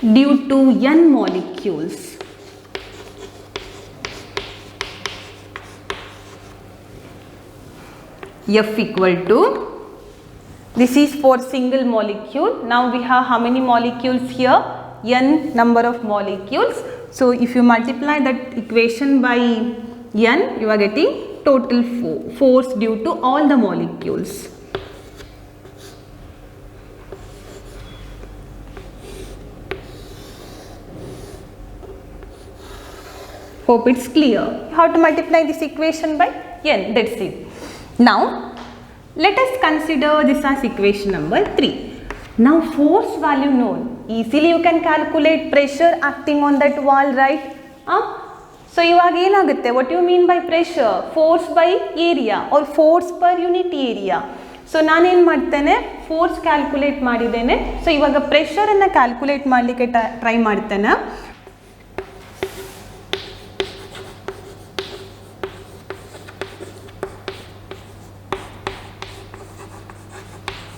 [SPEAKER 1] due to n molecules F equal to, this is for single molecule. Now we have how many molecules here? N number of molecules. So if you multiply that equation by n, you are getting total force due to all the molecules. Hope it's clear. How to multiply this equation by n, that's it. Now, let us consider this as equation number 3. Now, force value known. Easily you can calculate pressure acting on that wall, right? So, iವಾಗ ಏನಾಗುತ್ತೆ? What do you mean by pressure? Force by area or force per unit area. So, ನಾನು ಏನು ಮಾಡ್ತೇನೆ? Force calculate ಮಾಡಿದ್ದೇನೆ. So, ಇವಾಗ pressure ಅನ್ನು calculate ಮಾಡಲಿಕ್ಕೆ try ಮಾಡ್ತೇನೆ.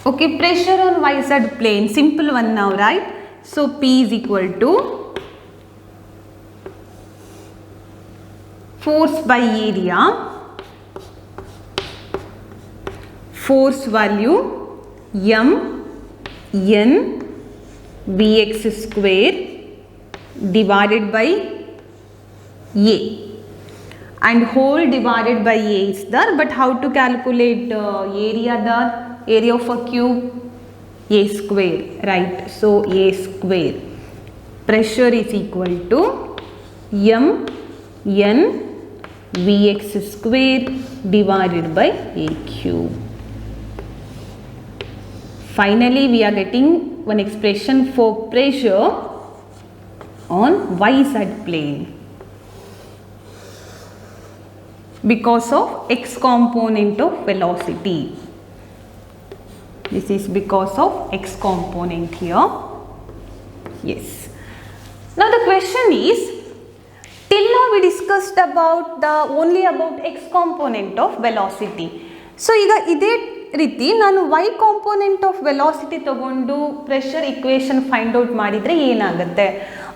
[SPEAKER 1] Okay, pressure on YZ plane, simple one now, right? So, P is equal to force by area, force value m n Vx square divided by A, and whole divided by A is there, but how to calculate area there? Area of a cube, A square, right? So, A square. Pressure is equal to m n Vx square divided by A cube. Finally, we are getting one expression for pressure on YZ plane because of x component of velocity. This is because of x component here. Yes. Now the question is, till now we discussed about only about x component of velocity. So ಈಗ ಇದೇ ರೀತಿ ನಾನು y component of velocity ತಗೊಂಡು pressure equation find out ಮಾಡಿದ್ರೆ ಏನಾಗುತ್ತೆ?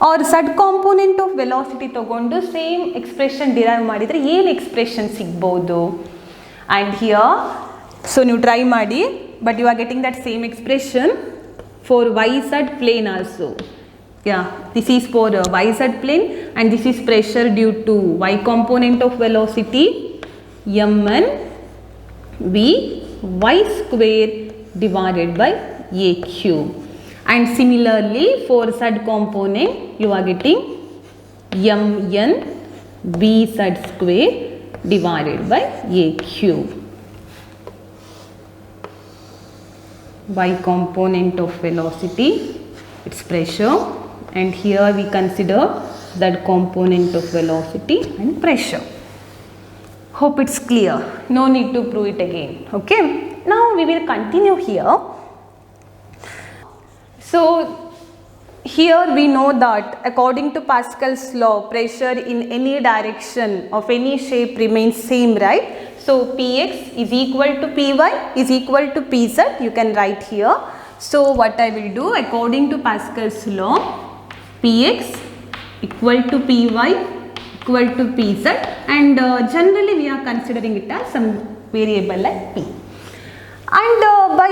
[SPEAKER 1] or z component of velocity ತಗೊಂಡು same expression derive ಮಾಡಿದ್ರೆ ಏನು expression ಸಿಗಬಹುದು? And here, so ನೀವು try ಮಾಡಿ, but you are getting that same expression for YZ plane also. Yeah, this is for YZ plane, and this is pressure due to y component of velocity mn v y square divided by A cube. And similarly for Z component, you are getting mn v z square divided by A cube. Y component of velocity, its pressure, and here we consider that component of velocity and pressure. Hope it's clear. No need to prove it again. Okay. Now we will continue here. So here we know that according to Pascal's law, pressure in any direction of any shape remains same, right? So Px is equal to Py is equal to Pz, you can write here. So what I will do, according to Pascal's law, Px equal to Py equal to Pz, and generally we are considering it as some variable like P. And by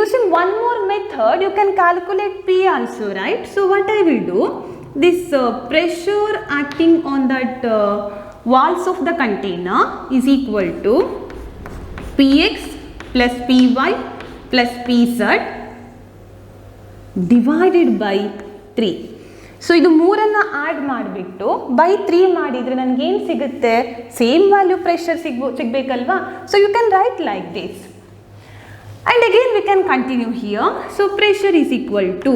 [SPEAKER 1] using one more method, you can calculate P also, right? So what I will do, this pressure acting on that walls of the container is equal to Px plus Py plus Pz divided by 3. So ಇದು ಮೂರನ್ನು add ಮಾಡಿಬಿಟ್ಟು by 3 ಮಾಡಿದರೆ ನನಗೇನು ಸಿಗುತ್ತೆ, same value pressure ಸಿಗಬೇಕಲ್ವಾ. So you can write like this. And again we can continue here. So pressure is equal to,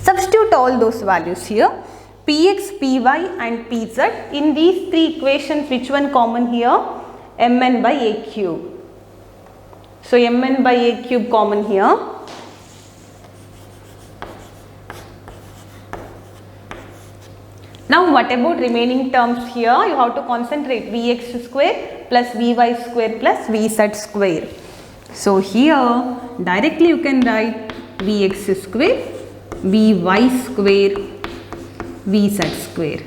[SPEAKER 1] substitute all those values here, Px, Py and Pz. In these three equations, which one common here? Mn by A cube. So Mn by A cube common here. Now what about remaining terms here? You have to concentrate Vx square plus Vy square plus Vz square. So here directly you can write Vx square, Vy square, Vz square.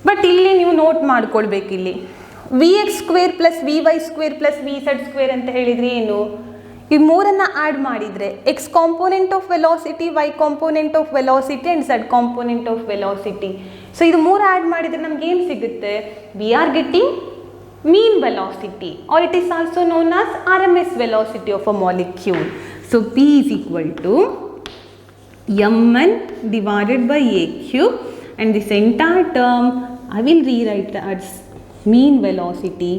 [SPEAKER 1] But ಇಲ್ಲಿ ನೀವು note ಮಾಡ್ಕೊಳ್ಬೇಕು, ಇಲ್ಲಿ Vx square plus Vy square plus Vz square ಅಂತ ಹೇಳಿದ್ರೆ ಏನು, ಈ ಮೂರನ್ನು add ಮಾಡಿದರೆ x component of velocity, y component of velocity and z component of velocity. So ಇದು ಮೂರು ಆ್ಯಡ್ ಮಾಡಿದರೆ ನಮ್ಗೆ ಏನು ಸಿಗುತ್ತೆ, we are getting mean velocity, or it is also known as RMS velocity of a molecule. So P is equal to Mn divided by A cube, and this entire term I will rewrite as mean velocity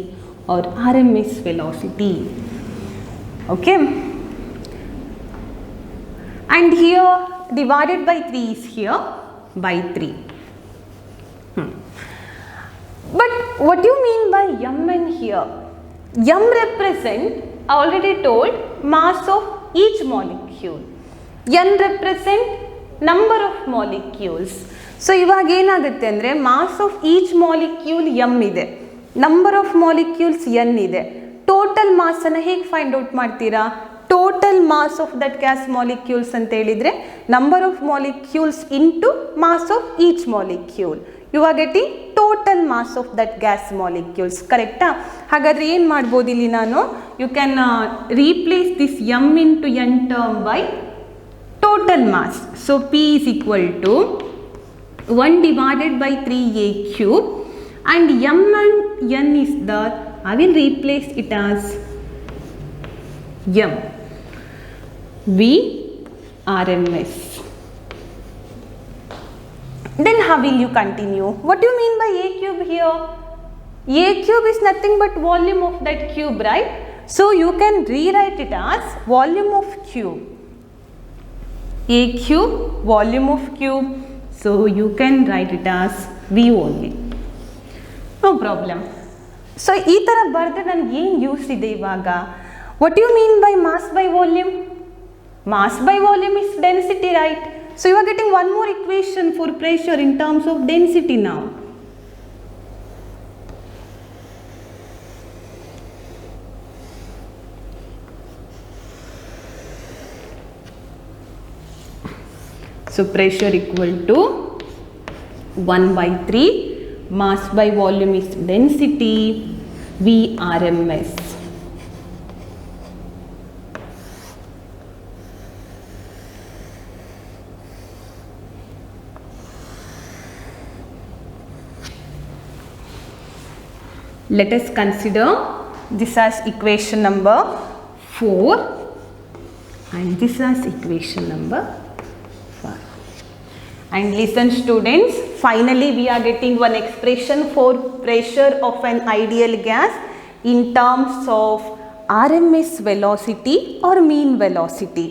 [SPEAKER 1] or RMS velocity. Okay, and here divided by 3 is here by 3. But what do you mean by Mn here? M represent, I already told, mass of each molecule. N represent number of molecules. So ಇವಾಗ ಏನಾಗುತ್ತೆ ಅಂದರೆ mass of each molecule m ಇದೆ, number of molecules n ಇದೆ. Total ಮಾಸನ್ನು ಹೇಗೆ find out ಮಾಡ್ತೀರಾ? Total mass of that gas molecules ಅಂತ ಹೇಳಿದರೆ number of molecules into mass of each molecule. You are getting total mass of that gas molecules. ಕರೆಕ್ಟಾ? ಹಾಗಾದರೆ ಏನು ಮಾಡ್ಬೋದು ಇಲ್ಲಿ ನಾನು, you can replace this m into n term by total mass. So p is equal to 1 divided by 3a cube, and m and n is that I will replace it as m v RMS. Then how will you continue? What do you mean by a cube here? A cube is nothing but volume of that cube, right? So you can rewrite it as volume of cube. A cube, volume of cube. So you can write it as V only. No problem. So ಈ ಥರ ಬರೆದ್ರೆ ನನಗೆ ಏನು use ಇದೆ ಇವಾಗ? What do you mean by mass by volume? Mass by volume is density, right? So you are getting one more equation for pressure in terms of density now. So pressure equal to 1 by 3, mass by volume is density, V RMS. Let us consider this as equation number 4 and this as equation number 5. And listen students, finally we are getting one expression for pressure of an ideal gas in terms of RMS velocity or mean velocity.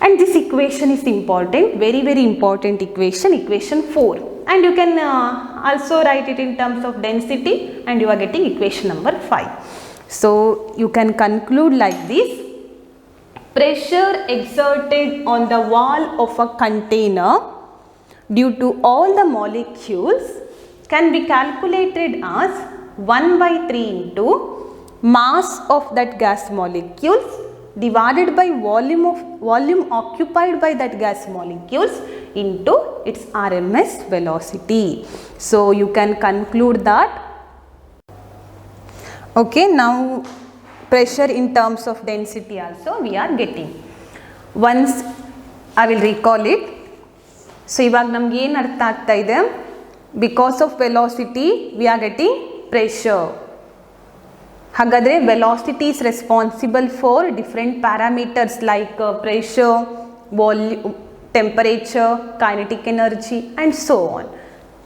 [SPEAKER 1] And this equation is important, very very important equation, equation 4. And you can also write it in terms of density, and you are getting equation number 5. So you can conclude like this: pressure exerted on the wall of a container due to all the molecules can be calculated as 1 by 3 into mass of that gas molecules divided by volume occupied by that gas molecules into its RMS velocity. So you can conclude that. Okay, now pressure in terms of density also we are getting. Once I will recall it. So ಇವಾಗ ನಮಗೆ ಏನು ಅರ್ಥ ಆಗ್ತಾ ಇದೆ? Because of velocity we are getting pressure. ಹಾಗಾದರೆ velocity is responsible for different parameters like pressure, temperature, kinetic energy and so on.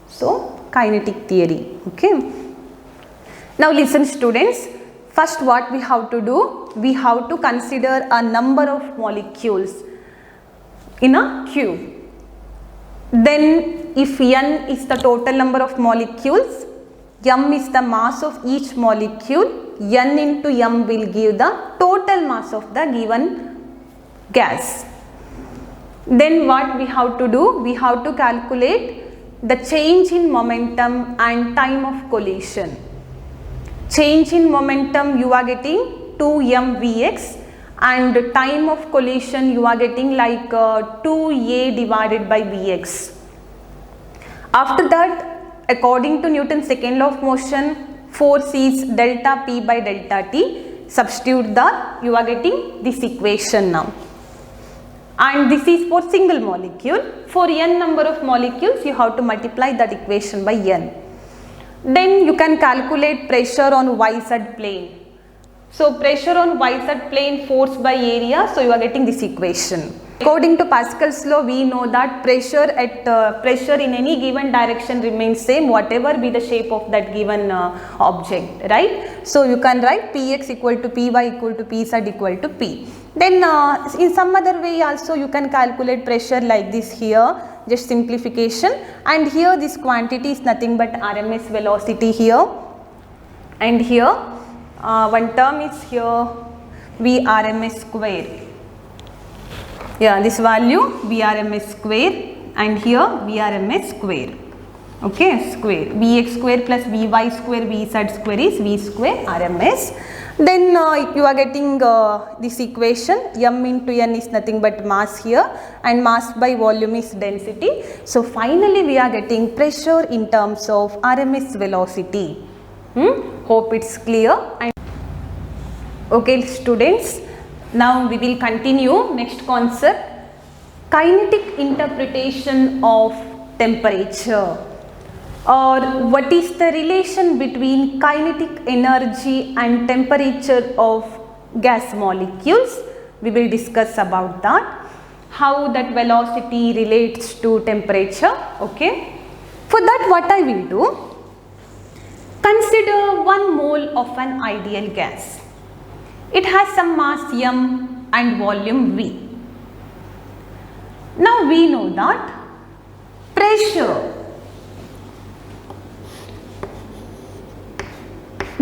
[SPEAKER 1] So kinetic theory. Okay. Now listen students, first what we have to do, we have to consider a number of molecules in a cube. Then if n is the total number of molecules, m is the mass of each molecule, n into m will give the total mass of the given gas. Then what we have to do, we have to calculate the change in momentum and time of collision. Change in momentum you are getting 2mvx and time of collision you are getting like 2a divided by vx. After that, according to Newton's second law of motion, force is delta p by delta t. Substitute that, you are getting this equation now. And this is for single molecule. For n number of molecules, you have to multiply that equation by n. Then you can calculate pressure on YZ plane. So pressure on YZ plane, force by area, so you are getting this equation. According to Pascal's law, we know that pressure in any given direction remains same, whatever be the shape of that given object, right? So you can write Px equal to Py equal to Pz equal to P. Then in some other way also you can calculate pressure like this here, just simplification, and here this quantity is nothing but RMS velocity here, and here one term is here Vrms square. Yeah, this value Vrms square and here Vrms square. Okay, square. Vx square plus Vy square Vz square is V square Rms. Then you are getting this equation, m into n is nothing but mass here and mass by volume is density. So finally we are getting pressure in terms of RMS velocity. Hope it's clear. And okay students, now we will continue next concept, kinetic interpretation of temperature, or what is the relation between kinetic energy and temperature of gas molecules. We will discuss about that, how that velocity relates to temperature. Okay, for that what I will do, consider 1 mole of an ideal gas. It has some mass m and volume v. Now we know that pressure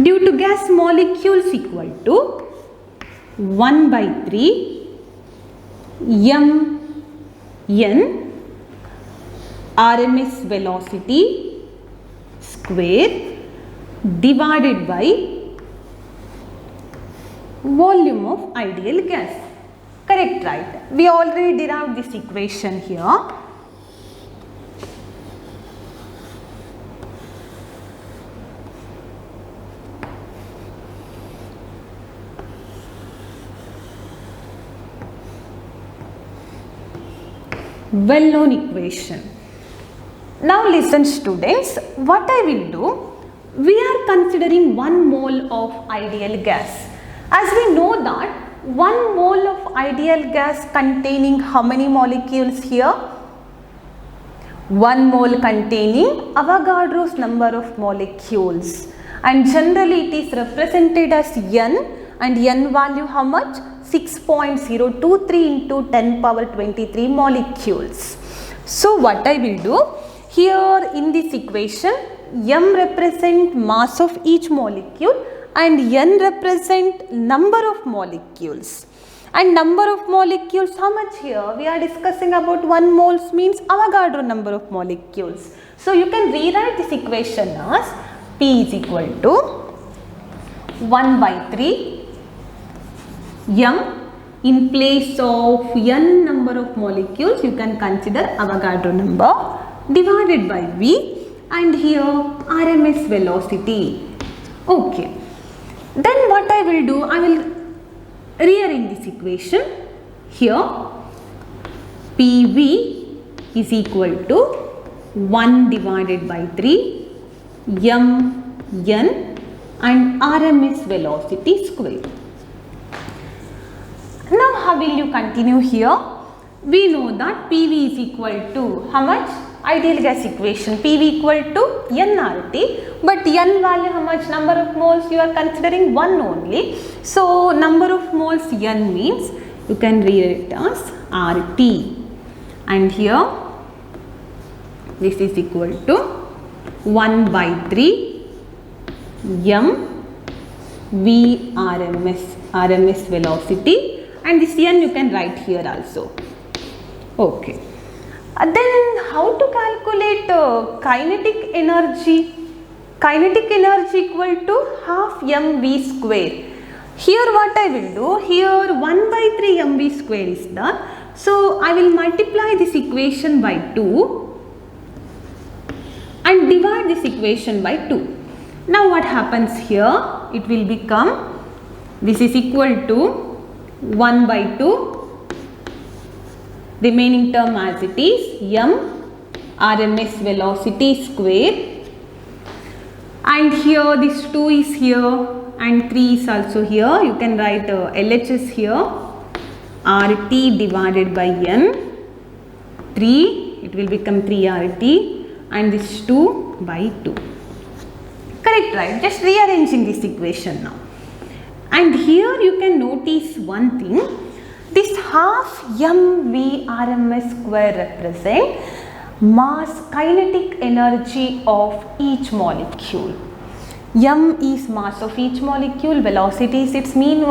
[SPEAKER 1] due to gas molecules equal to 1 by 3 m n RMS velocity square divided by volume of ideal gas. Correct, right? We already derived this equation here. Well-known equation. Now listen students, what I will do, we are considering 1 mole of ideal gas. As we know that 1 mole of ideal gas containing how many molecules here? 1 mole containing Avogadro's number of molecules, and generally it is represented as n, and n value how much? 6.023 into 10 power 23 molecules. So what I will do, here in this equation, m represent mass of each molecule and n represent number of molecules. And number of molecules, how much here? We are discussing about 1 moles means Avogadro number of molecules. So you can rewrite this equation as P is equal to 1 by 3 m, in place of n number of molecules you can consider Avogadro number, divided by V, and here RMS velocity. Okay. Then what I will do, I will rearrange this equation. Here PV is equal to 1 divided by 3 m n and RMS velocity square. Now how will you continue here? we know that PV is equal to how much? Ideal gas equation, PV equal to nRT, but n value how much? Number of moles you are considering 1 only. So number of moles n means you can read it as RT, and here this is equal to 1 by 3 m v RMS velocity, and this n you can write here also. Okay. Then how to calculate kinetic energy? Kinetic energy equal to half mv square. Here what I will do, here 1 by 3 mv square is done. So I will multiply this equation by 2 and divide this equation by 2. Now what happens here? It will become, this is equal to 1 by 2. Remaining term as it is m RMS velocity square, and here this 2 is here and 3 is also here. You can write LHS here, RT divided by n, 3, it will become 3 RT, and this 2 by 2. Correct, right? Just rearranging this equation now. And here you can notice one thing. This half mv RMS square represent mass kinetic energy of each molecule. M is mass of each molecule, velocity is its mean,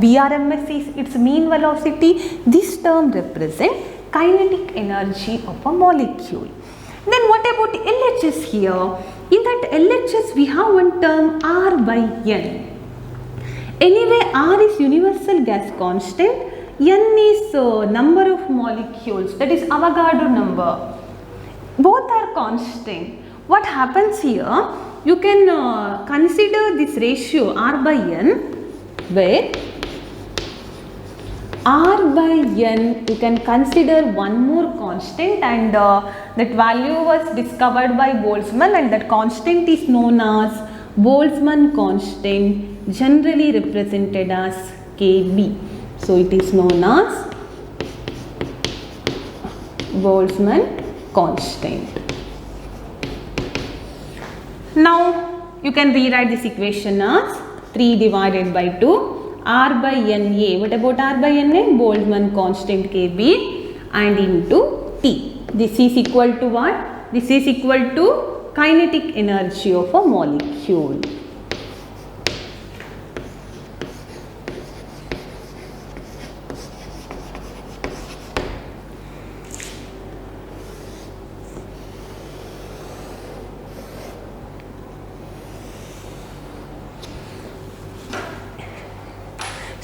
[SPEAKER 1] VRMS is its mean velocity. This term represent kinetic energy of a molecule. Then what about LHS here? In that LHS we have one term R by N. Anyway, R is universal gas constant. N is number of molecules, that is Avogadro number. Both are constant. What happens here? You can consider this ratio R by N, where R by N you can consider one more constant, and that value was discovered by Boltzmann, and that constant is known as Boltzmann Constant, generally represented as Kb. So it is known as Boltzmann Constant. Now you can rewrite this equation as 3 divided by 2 R by Na. What about R by Na? Boltzmann Constant Kb, and into T. This is equal to what? This is equal to kinetic energy of a molecule.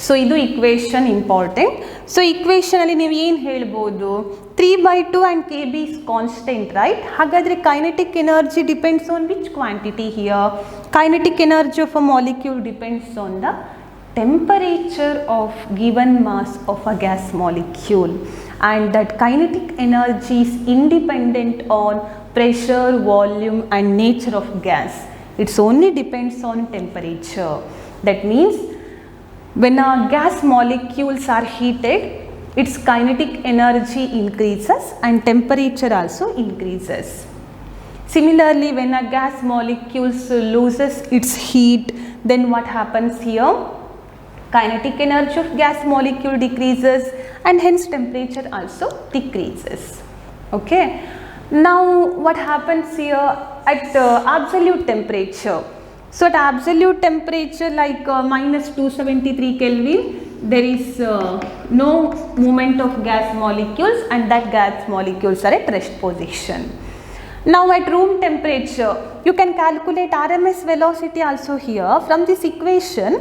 [SPEAKER 1] So ಇದು equation important. So equation ಅಲ್ಲಿ ನೀವು ಏನು ಹೇಳ್ಬೋದು? 3 by 2 and Kb is constant, right? ಹಾಗಾದ್ರೆ kinetic energy depends on which quantity here? Kinetic energy of a molecule depends on the temperature of given mass of a gas molecule, and that kinetic energy is independent on pressure, volume and nature of gas. It's only depends on temperature. That means when gas molecules are heated, its kinetic energy increases and temperature also increases. Similarly, when a gas molecules loses its heat, then what happens here? Kinetic energy of gas molecule decreases, and hence temperature also decreases. Okay. Now what happens here at absolute temperature? So at absolute temperature like minus 273 Kelvin, there is no movement of gas molecules, and that gas molecules are at rest position. Now at room temperature, you can calculate RMS velocity also here. From this equation,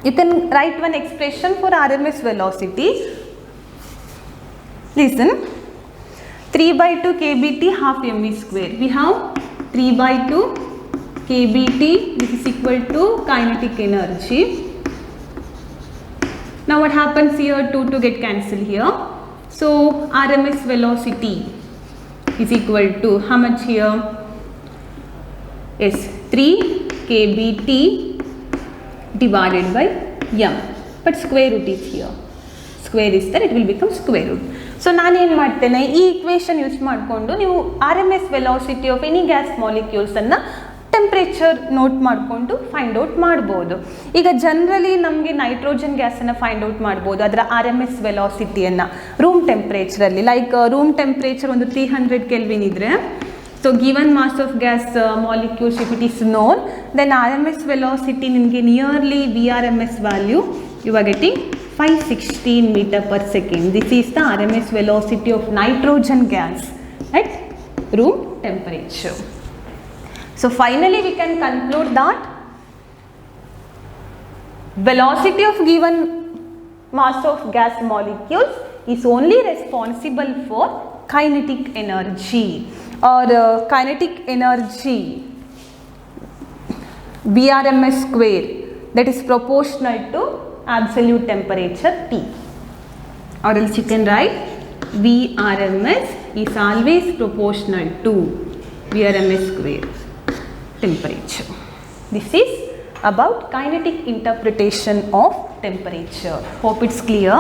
[SPEAKER 1] you can write one expression for RMS velocity. Listen, 3 by 2 kBt half mv square. We have 3 by 2 kBt, this is equal to kinetic energy. Now what happens here? 2 to get cancelled here. So RMS velocity is equal to how much here? Yes, 3 kBt divided by m. But square root is here. Square is there, it will become square root. So ನಾನೇನು ಮಾಡ್ತೇನೆ, ಈ equation use ಮಾಡಿಕೊಂಡು ನೀವು R M S velocity of any gas ಮಾಲಿಕ್ಯೂಲ್ಸನ್ನು temperature note ಮಾಡಿಕೊಂಡು find out ಮಾಡ್ಬೋದು. ಈಗ generally ನಮಗೆ ನೈಟ್ರೋಜನ್ ಗ್ಯಾಸನ್ನು ಫೈಂಡ್ ಔಟ್ ಮಾಡ್ಬೋದು, ಅದರ ಆರ್ ಎಮ್ ಎಸ್ ವೆಲಾಸಿಟಿಯನ್ನು ರೂಮ್ ಟೆಂಪ್ರೇಚರಲ್ಲಿ. ಲೈಕ್ ರೂಮ್ ಟೆಂಪ್ರೇಚರ್ ಒಂದು 300 ಕೆಲ್ವಿನ್ ಇದ್ದರೆ, so given mass of gas molecules if it is known, then R M S velocity ನಿಮಗೆ nearly V R M S value you are getting 516 meter per second. This is the RMS velocity of nitrogen gas at room temperature. So finally we can conclude that velocity of given mass of gas molecules is only responsible for kinetic energy, or kinetic energy VRMS square, that is proportional to absolute temperature T, or else you can write VRMS is always proportional to VRMS square temperature. This is about kinetic interpretation of temperature. Hope it's clear.